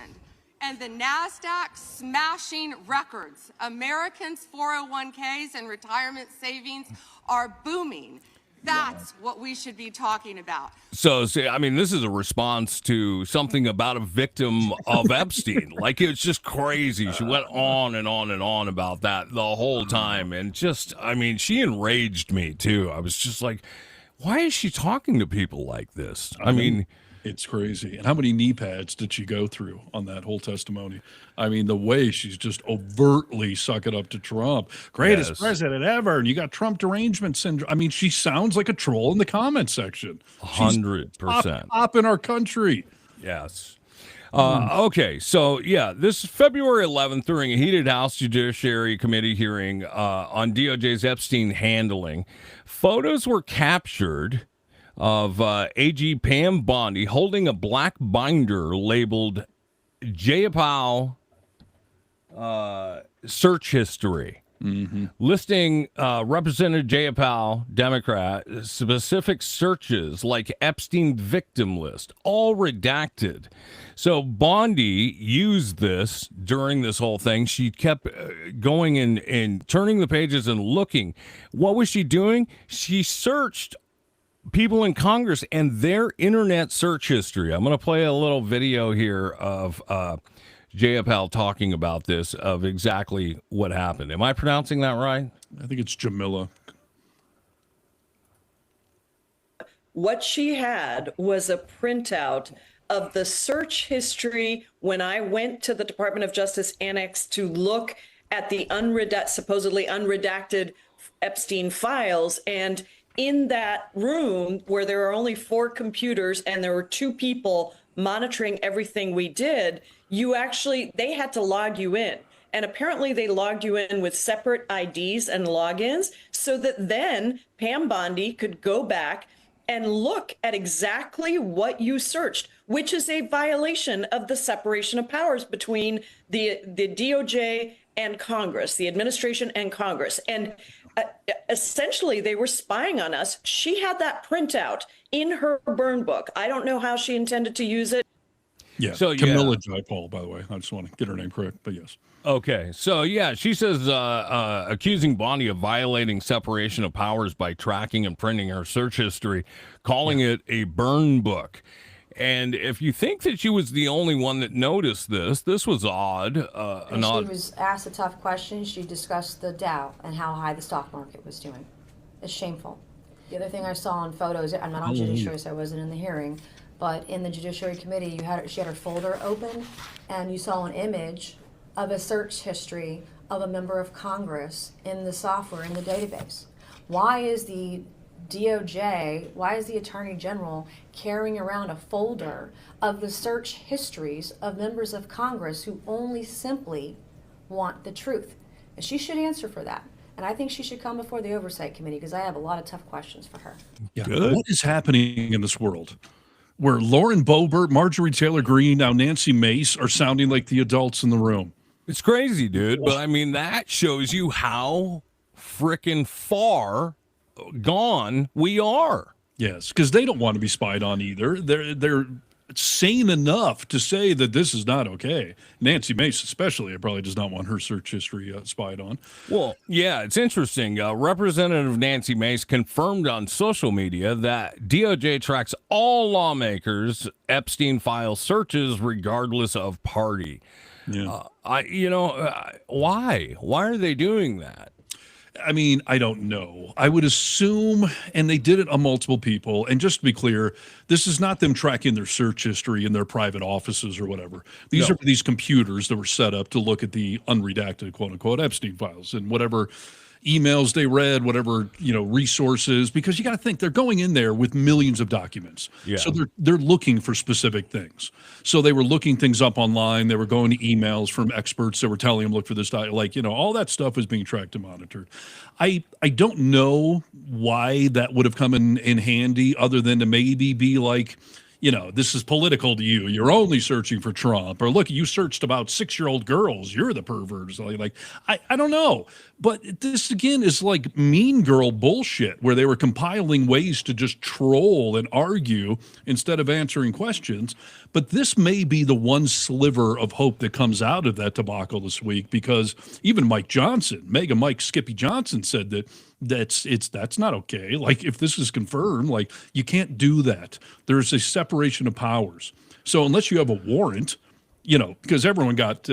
And the NASDAQ smashing records. Americans' 401ks and retirement savings are booming. That's what we should be talking about. So, see, I mean, this is a response to something about a victim of Epstein. Like, it's just crazy. She went on and on and on about that the whole time. And just, I mean, she enraged me, too. I was just like, why is she talking to people like this? I mean, it's crazy. And how many knee pads did she go through on that whole testimony? I mean, the way she's just overtly sucking up to Trump. Greatest president ever. And you got Trump derangement syndrome. I mean, she sounds like a troll in the comment section. 100%. Top in our country. Yes. Okay, so yeah, this is February 11th during a heated House Judiciary Committee hearing on DOJ's Epstein handling. Photos were captured of AG Pam Bondi holding a black binder labeled Jayapal search history, listing Representative Jayapal, Democrat, specific searches like Epstein victim list, all redacted. So Bondi used this during this whole thing. She kept going and turning the pages and looking. What was she doing? She searched people in Congress and their internet search history. I'm going to play a little video here of Jayapal talking about this, of exactly what happened. Am I pronouncing that right? I think it's Jamila. What she had was a printout of the search history when I went to the Department of Justice Annex to look at the supposedly unredacted Epstein files. And in that room where there are only 4 computers and there were 2 people monitoring everything we did, they had to log you in. And apparently they logged you in with separate IDs and logins so that then Pam Bondi could go back and look at exactly what you searched, which is a violation of the separation of powers between the DOJ and Congress, the administration and Congress. And essentially, they were spying on us. She had that printout in her burn book. I don't know how she intended to use it. Yeah, so Camilla Jayapal, by the way. I just want to get her name correct, but yes. Okay, so yeah, she says accusing Bondi of violating separation of powers by tracking and printing her search history, calling it a burn book. And if you think that she was the only one that noticed this was odd. She was asked a tough question. She discussed the Dow and how high the stock market was doing. It's shameful. The other thing I saw on photos, I'm not on Judiciary, so I wasn't in the hearing, but in the Judiciary Committee, she had her folder open, and you saw an image of a search history of a member of Congress in the software, in the database. Why is the DOJ, why is the Attorney General carrying around a folder of the search histories of members of Congress who only simply want the truth? And she should answer for that. And I think she should come before the Oversight Committee because I have a lot of tough questions for her. Yeah. What is happening in this world where Lauren Boebert, Marjorie Taylor Greene, now Nancy Mace are sounding like the adults in the room? It's crazy, dude. But I mean, that shows you how frickin' far gone we are. Yes, because they don't want to be spied on either. They're sane enough to say that this is not okay. Nancy Mace especially probably does not want her search history spied on. Well, yeah, it's interesting. Representative Nancy Mace confirmed on social media that DOJ tracks all lawmakers' Epstein file searches regardless of party. Yeah. Why? Why are they doing that? I mean, I don't know. I would assume, and they did it on multiple people. And just to be clear, this is not them tracking their search history in their private offices or whatever. These are these computers that were set up to look at the unredacted, quote unquote, Epstein files and whatever emails they read, whatever, resources, because you got to think they're going in there with millions of documents. Yeah. So they're looking for specific things. So they were looking things up online. They were going to emails from experts that were telling them, look for this, all that stuff was being tracked and monitored. I don't know why that would have come in handy other than to maybe be like, this is political to you. You're only searching for Trump. Or look, you searched about 6-year-old girls. You're the pervert. So I don't know. But this, again, is like mean girl bullshit where they were compiling ways to just troll and argue instead of answering questions. But this may be the one sliver of hope that comes out of that debacle this week, because even Mike Johnson, Mega Mike Skippy Johnson, said that that's not okay. Like, if this is confirmed, like, you can't do that. There's a separation of powers. So unless you have a warrant, because everyone got,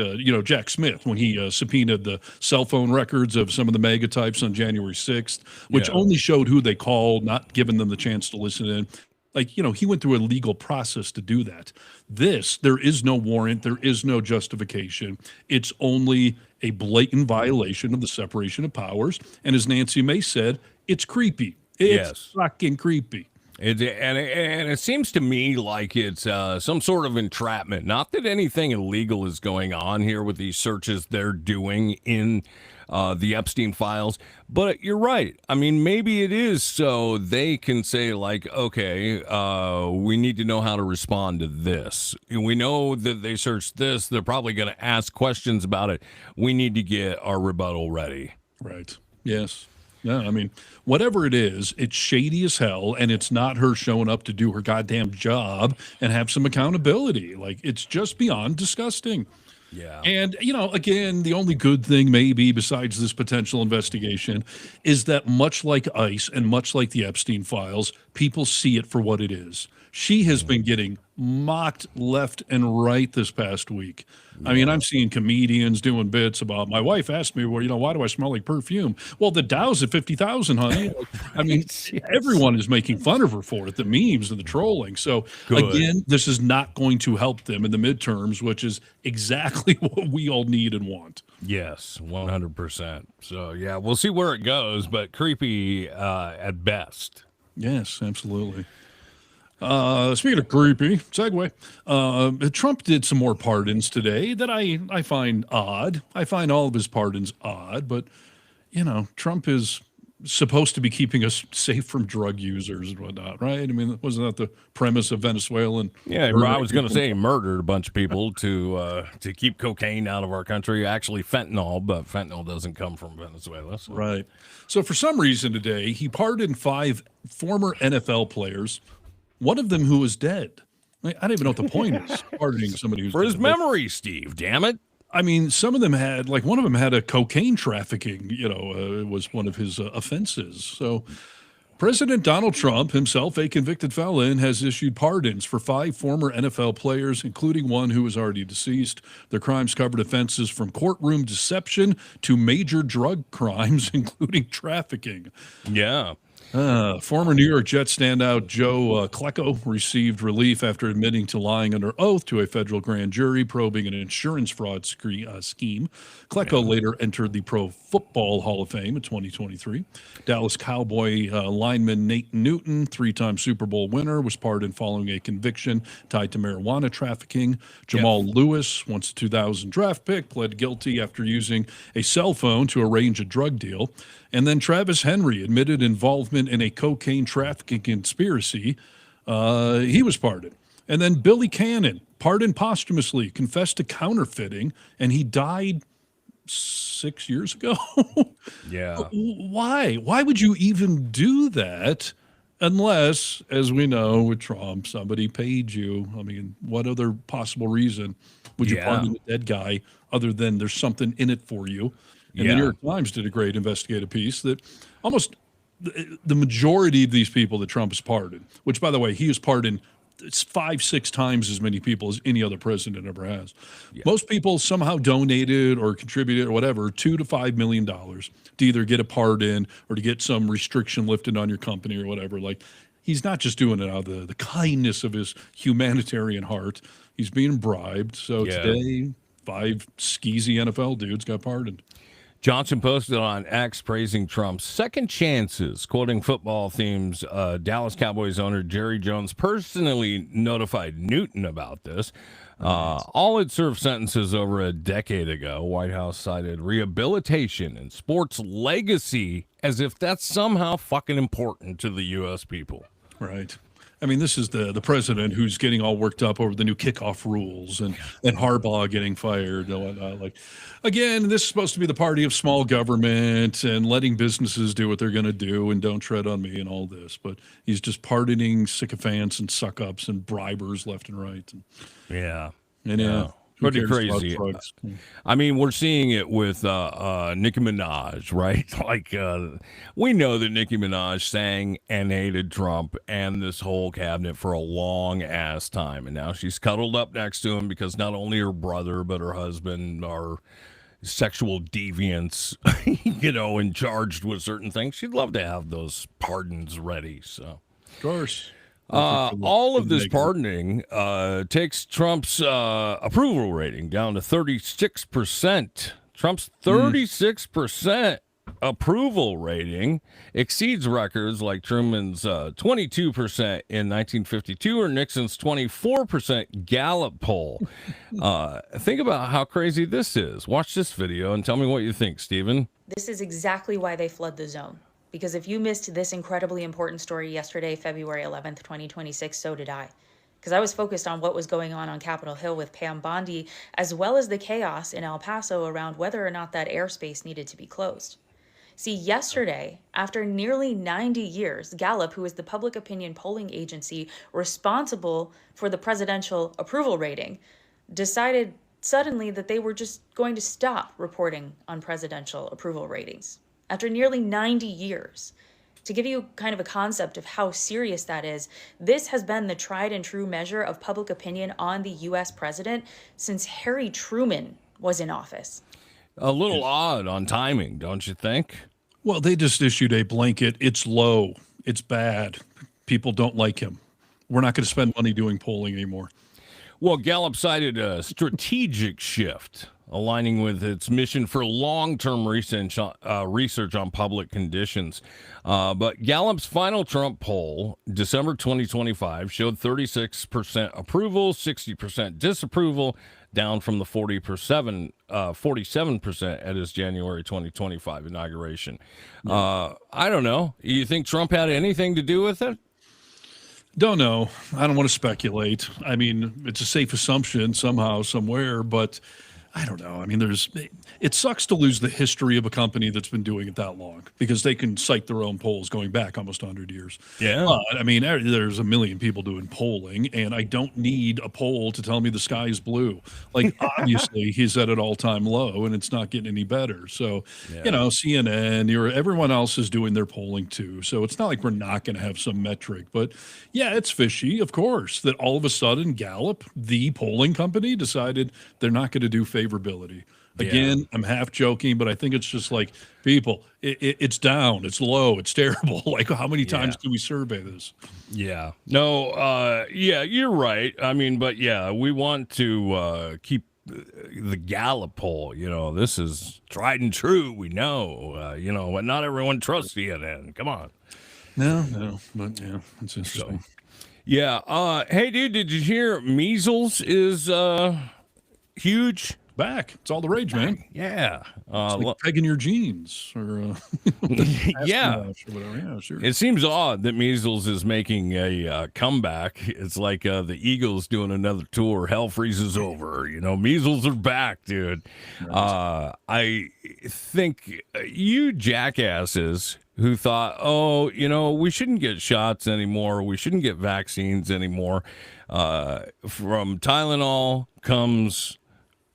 Jack Smith when he subpoenaed the cell phone records of some of the mega types on January 6th, which only showed who they called, not giving them the chance to listen in. Like, he went through a legal process to do that. There is no warrant. There is no justification. It's only a blatant violation of the separation of powers. And as Nancy Mace said, it's creepy. It's fucking creepy. And it seems to me like it's some sort of entrapment. Not that anything illegal is going on here with these searches they're doing in the Epstein files, but you're right. I mean, maybe it is so they can say, like, okay, we need to know how to respond to this. We know that they searched this. They're probably going to ask questions about it. We need to get our rebuttal ready. Right. Yes. Yeah, I mean, whatever it is, it's shady as hell, and it's not her showing up to do her goddamn job and have some accountability. Like, it's just beyond disgusting. Yeah. And, again, the only good thing maybe besides this potential investigation is that much like ICE and much like the Epstein files, people see it for what it is. She has been getting mocked left and right this past week. I mean, I'm seeing comedians doing bits about, my wife asked me, well, why do I smell like perfume? Well, the Dow's at 50,000, honey. I mean, everyone is making fun of her for it, the memes and the trolling. So again, this is not going to help them in the midterms, which is exactly what we all need and want. Yes, 100%. So, yeah, we'll see where it goes, but creepy at best. Yes, absolutely. Speaking of creepy, segue, Trump did some more pardons today that I find odd. I find all of his pardons odd, but, Trump is supposed to be keeping us safe from drug users and whatnot, right? I mean, wasn't that the premise of Venezuelan? Yeah, I was going to say he murdered a bunch of people to keep cocaine out of our country. Actually, fentanyl, but fentanyl doesn't come from Venezuela. So. Right. So for some reason today, he pardoned 5 former NFL players, one of them who was dead. I don't even know what the point is, pardoning somebody who's for his dead. memory, Steve, damn it. I mean, some of them had, like, one of them had a cocaine trafficking, it was one of his offenses. So President Donald Trump, himself a convicted felon, has issued pardons for 5 former NFL players, including one who is already deceased. Their crimes covered offenses from courtroom deception to major drug crimes, including trafficking. Yeah. Former New York Jets standout Joe Klecko received relief after admitting to lying under oath to a federal grand jury probing an insurance fraud scheme. Klecko later entered the Pro Football Hall of Fame in 2023. Dallas Cowboy lineman Nate Newton, 3-time Super Bowl winner, was pardoned following a conviction tied to marijuana trafficking. Jamal Lewis, once a 2000 draft pick, pled guilty after using a cell phone to arrange a drug deal. And then Travis Henry admitted involvement in a cocaine trafficking conspiracy. He was pardoned. And then Billy Cannon, pardoned posthumously, confessed to counterfeiting, and he died 6 years ago. Yeah. Why? Why would you even do that unless, as we know with Trump, somebody paid you? I mean, what other possible reason would you pardon a dead guy other than there's something in it for you? And the New York Times did a great investigative piece that almost the majority of these people that Trump has pardoned, which, by the way, he has pardoned 5-6 times as many people as any other president ever has. Yeah. Most people somehow donated or contributed or whatever, $2 to $5 million to either get a pardon or to get some restriction lifted on your company or whatever. Like, he's not just doing it out of the kindness of his humanitarian heart. He's being bribed. So today, 5 skeezy NFL dudes got pardoned. Johnson posted on X praising Trump's second chances, quoting football themes. Dallas Cowboys owner Jerry Jones personally notified Newton about this. All had served sentences over a decade ago. White House cited rehabilitation and sports legacy as if that's somehow fucking important to the U.S. people. Right. I mean, this is the president who's getting all worked up over the new kickoff rules and Harbaugh getting fired and whatnot. Like, again, this is supposed to be the party of small government and letting businesses do what they're going to do and don't tread on me and all this. But he's just pardoning sycophants and suck-ups and bribers left and right. Yeah. And pretty crazy. I mean, we're seeing it with Nicki Minaj, right? Like, we know that Nicki Minaj sang and hated Trump and this whole cabinet for a long ass time, and now she's cuddled up next to him because not only her brother but her husband are sexual deviants, you know, and charged with certain things. She'd love to have those pardons ready. So, of course. All of this pardoning takes Trump's approval rating down to 36%. Trump's 36% approval rating exceeds records like Truman's 22% in 1952 or Nixon's 24% Gallup poll. Think about how crazy this is. Watch this video and tell me what you think, Stephen. This is exactly why they flood the zone. Because if you missed this incredibly important story yesterday, February 11th, 2026, so did I. Because I was focused on what was going on Capitol Hill with Pam Bondi, as well as the chaos in El Paso around whether or not that airspace needed to be closed. See, yesterday, after nearly 90 years, Gallup, who is the public opinion polling agency responsible for the presidential approval rating, decided suddenly that they were just going to stop reporting on presidential approval ratings. After nearly 90 years. To give you kind of a concept of how serious that is, this has been the tried and true measure of public opinion on the U.S. president since Harry Truman was in office. A little odd on timing, don't you think? Well, they just issued a blanket. It's low. It's bad. People don't like him. We're not going to spend money doing polling anymore. Well, Gallup cited a strategic shift aligning with its mission for long-term research on public conditions. But Gallup's final Trump poll, December 2025, showed 36% approval, 60% disapproval, down from the 47% at his January 2025 inauguration. I don't know. You think Trump had anything to do with it? Don't know. I don't want to speculate. I mean, it's a safe assumption somehow, somewhere, but I don't know. I mean, it sucks to lose the history of a company that's been doing it that long because they can cite their own polls going back almost 100 years. Yeah. I mean, there's a million people doing polling, and I don't need a poll to tell me the sky is blue. Like, obviously, he's at an all-time low, and it's not getting any better. So, you know, CNN, everyone else is doing their polling too. So it's not like we're not going to have some metric. But, yeah, it's fishy, of course, that all of a sudden Gallup, the polling company, decided they're not going to do favorability. Again, I'm half joking, but I think it's just like, people, it's down, it's low, it's terrible. Like, how many times can we survey this? Yeah. No, you're right. I mean, but yeah, we want to keep the Gallup poll. You know, this is tried and true. We know, you know, but not everyone trusts CNN. Come on. No, but yeah, it's interesting. So, yeah. Hey, dude, did you hear measles is huge? Back. It's all the rage, man. Yeah. It's like pegging your jeans or yeah. Or whatever. Yeah, sure. It seems odd that measles is making a comeback. It's like the Eagles doing another tour. Hell freezes over. You know, measles are back, dude. Right. I think you jackasses who thought, oh, you know, we shouldn't get shots anymore. We shouldn't get vaccines anymore. From Tylenol comes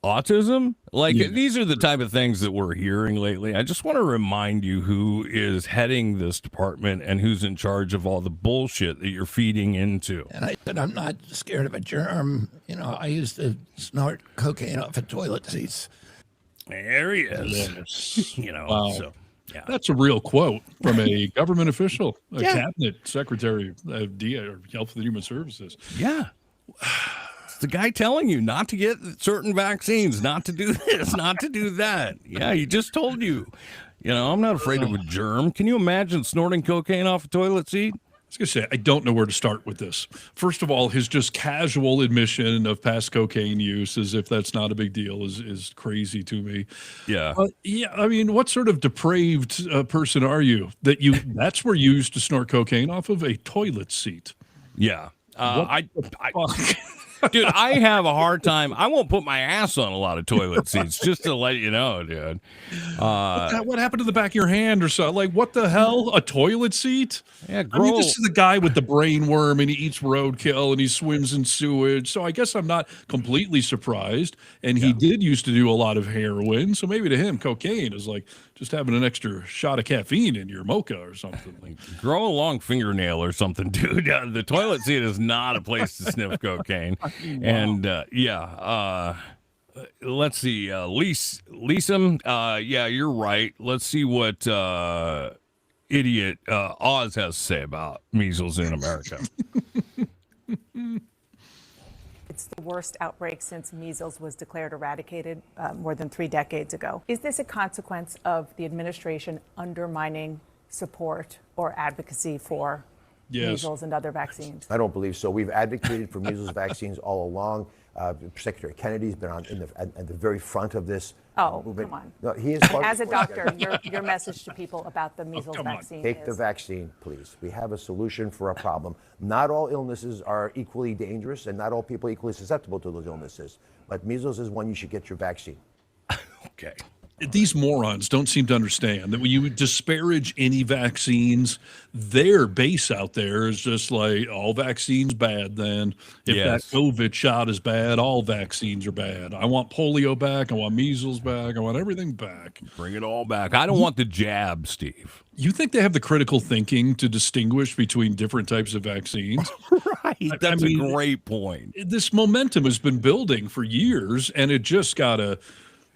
autism. Like, these are the type of things that we're hearing lately. I just want to remind you who is heading this department and who's in charge of all the bullshit that you're feeding into. And I said, I'm not scared of a germ. You know, I used to snort cocaine off of toilet seats. There he is. Yes. You know, wow. So yeah. That's a real quote from a government official, a cabinet secretary of Health and Human Services. Yeah. The guy telling you not to get certain vaccines, not to do this, not to do that. Yeah, he just told you. You know, I'm not afraid of a germ. Can you imagine snorting cocaine off a toilet seat? I was going to say, I don't know where to start with this. First of all, his just casual admission of past cocaine use, as if that's not a big deal, is crazy to me. Yeah. Yeah, I mean, what sort of depraved person are you that's where you used to snort cocaine off of a toilet seat? Yeah. What Dude, I have a hard time. I won't put my ass on a lot of toilet seats, just to let you know, dude. What happened to the back of your hand or so? Like, what the hell? A toilet seat? Yeah, I mean, this is the guy with the brain worm, and he eats roadkill, and he swims in sewage. So I guess I'm not completely surprised. And he did used to do a lot of heroin. So maybe to him, cocaine is like just having an extra shot of caffeine in your mocha or something. Like, grow a long fingernail or something, dude. The toilet seat is not a place to sniff cocaine. wow. And let's see, Leeson, yeah, you're right. Let's see what idiot Oz has to say about measles in America. It's the worst outbreak since measles was declared eradicated more than 3 decades ago. Is this a consequence of the administration undermining support or advocacy for measles and other vaccines? I don't believe so. We've advocated for measles vaccines all along. Secretary Kennedy's been at the very front of this movement. Come on. No, he is As a doctor, your message to people about the measles vaccine Take the vaccine, please. We have a solution for a problem. Not all illnesses are equally dangerous, and not all people are equally susceptible to those illnesses. But measles is one you should get your vaccine. Okay. These morons don't seem to understand that when you disparage any vaccines, their base out there is just like, all vaccines bad then. If that COVID shot is bad, all vaccines are bad. I want polio back. I want measles back. I want everything back. Bring it all back. I don't want the jab, Steve. You think they have the critical thinking to distinguish between different types of vaccines? Right. That's a great point. This momentum has been building for years, and it just got a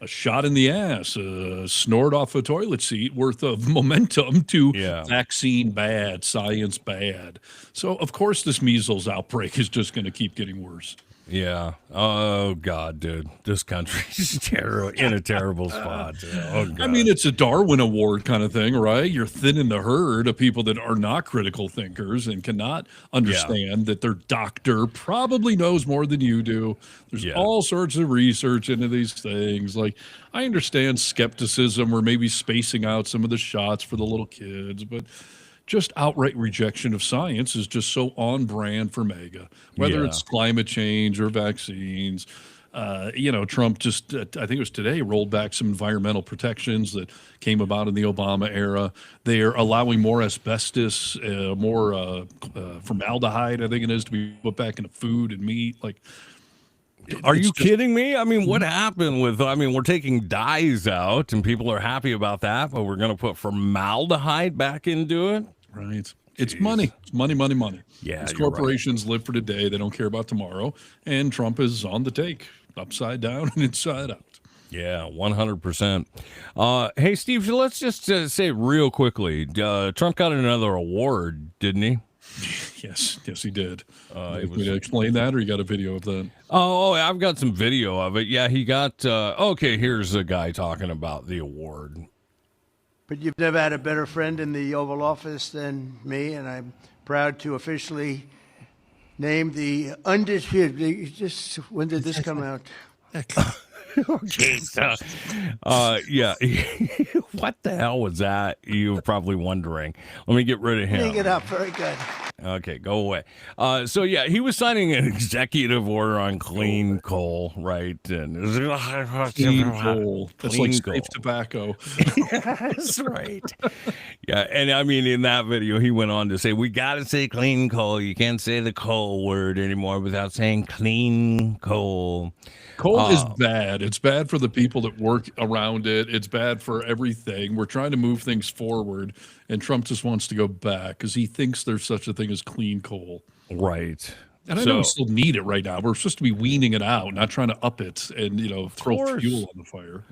shot in the ass, a snort off a toilet seat worth of momentum to vaccine bad, science bad. So, of course, this measles outbreak is just going to keep getting worse. Yeah. Oh, God, dude. This country's in a terrible spot. Oh, God. I mean, it's a Darwin Award kind of thing, right? You're thinning the herd of people that are not critical thinkers and cannot understand that their doctor probably knows more than you do. There's all sorts of research into these things. Like, I understand skepticism or maybe spacing out some of the shots for the little kids, but just outright rejection of science is just so on brand for MAGA, whether it's climate change or vaccines. Trump just, I think it was today, rolled back some environmental protections that came about in the Obama era. They are allowing more asbestos, more formaldehyde, I think it is, to be put back into food and meat. Like, are you kidding me? I mean, what happened with, we're taking dyes out and people are happy about that, but we're going to put formaldehyde back into it? Right. It's money. It's money, money, money. Yeah. These corporations live for today. They don't care about tomorrow. And Trump is on the take, upside down and inside out. Yeah, 100%. Hey, Steve, let's just say real quickly, Trump got another award, didn't he? Yes, he did. You to explain that, or you got a video of that? Oh, I've got some video of it. Yeah, he got, okay, here's a guy talking about the award. But you've never had a better friend in the Oval Office than me, and I'm proud to officially name the undisputed. Just when did this come out? Okay, so, yeah. What the hell was that? You're probably wondering. Let me get rid of him. Hang it up. Very good. Okay, go away. So yeah, he was signing an executive order on clean coal, right? And clean coal. That's like safe tobacco. That's right. Yeah, and I mean, in that video, he went on to say, "We got to say clean coal. You can't say the coal word anymore without saying clean coal." Coal is bad. It's bad for the people that work around it. It's bad for everything. We're trying to move things forward, and Trump just wants to go back because he thinks there's such a thing as clean coal. Right. And I know we still need it right now. We're supposed to be weaning it out, not trying to up it and, throw fuel on the fire.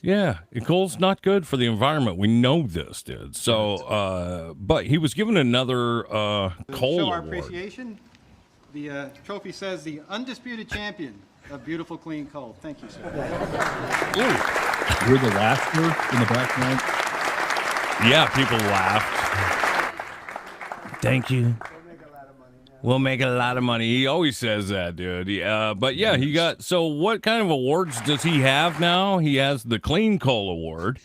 Yeah, coal's not good for the environment. We know this, dude. So, but he was given another coal show our award. appreciation. The trophy says the undisputed champion of beautiful clean coal. Thank you, sir. Ooh. Hear the laughter in the background? Yeah, people laughed. Thank you. We'll make a lot of money. He always says that, dude. But yeah, he got, so what kind of awards does he have now? He has the Clean Coal Award.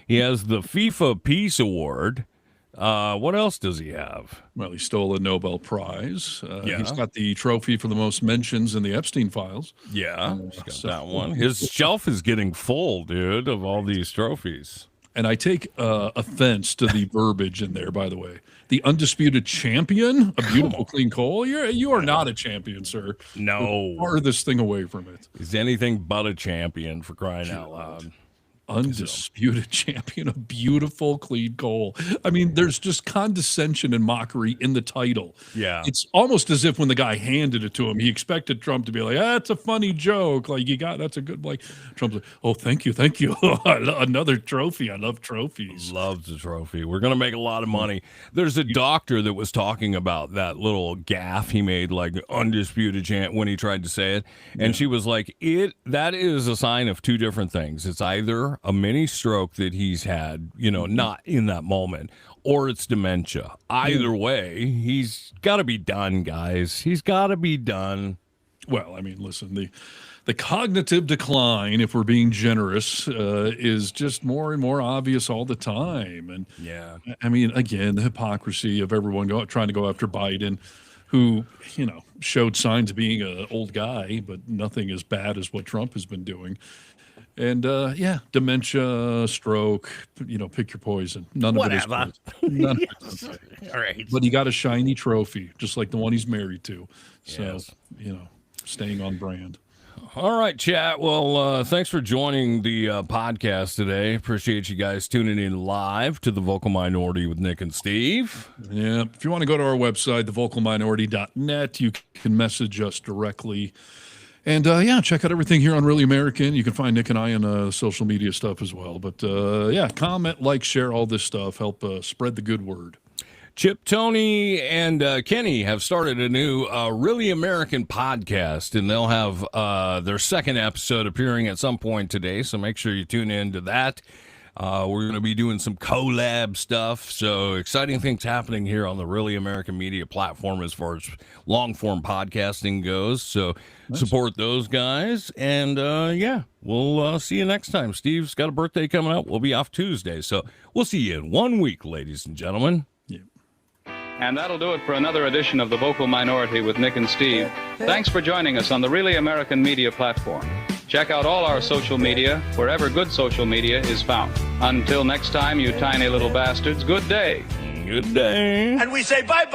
He has the FIFA Peace Award. What else does he have? Well, he stole a Nobel Prize. Yeah. He's got the trophy for the most mentions in the Epstein files. Yeah, he's got that one. His shelf is getting full, dude, of all these trophies. And I take offense to the verbiage in there, by the way. The undisputed champion, a beautiful clean coal. You are not a champion, sir. No. Farthest thing away from it. He's anything but a champion, for crying out loud. Undisputed champion of beautiful clean coal. I mean, there's just condescension and mockery in the title. Yeah. It's almost as if when the guy handed it to him, he expected Trump to be like, that's a funny joke. Like, that's a good, like, Trump's like, oh, thank you. Another trophy. I love trophies. Loves the trophy. We're going to make a lot of money. There's a doctor that was talking about that little gaffe he made, like undisputed champ, when he tried to say it. And she was like, that is a sign of two different things. It's either a mini stroke that he's had, not in that moment, or it's dementia. Either way, he's got to be done, guys. He's got to be done. Well, I mean, listen, the cognitive decline, if we're being generous, is just more and more obvious all the time. And yeah, I mean, again, the hypocrisy of everyone trying to go after Biden, who, showed signs of being an old guy, but nothing as bad as what Trump has been doing. And dementia, stroke, pick your poison. None of it is poison. None of it is poison. All right. But he got a shiny trophy, just like the one he's married to. So, Yes. Staying on brand. All right, chat. Well, thanks for joining the podcast today. Appreciate you guys tuning in live to The Vocal Minority with Nick and Steve. Yeah. If you want to go to our website, thevocalminority.net, you can message us directly. And, check out everything here on Really American. You can find Nick and I in social media stuff as well. But, comment, like, share all this stuff. Help spread the good word. Chip, Tony, and Kenny have started a new Really American podcast, and they'll have their second episode appearing at some point today, so make sure you tune in to that. We're going to be doing some collab stuff, so exciting things happening here on the Really American Media platform as far as long-form podcasting goes, so support those guys, and we'll see you next time. Steve's got a birthday coming up. We'll be off Tuesday, so we'll see you in 1 week, ladies and gentlemen. And that'll do it for another edition of The Vocal Minority with Nick and Steve. Thanks for joining us on the Really American Media platform. Check out all our social media wherever good social media is found. Until next time, you tiny little bastards, good day. Good day. And we say bye-bye.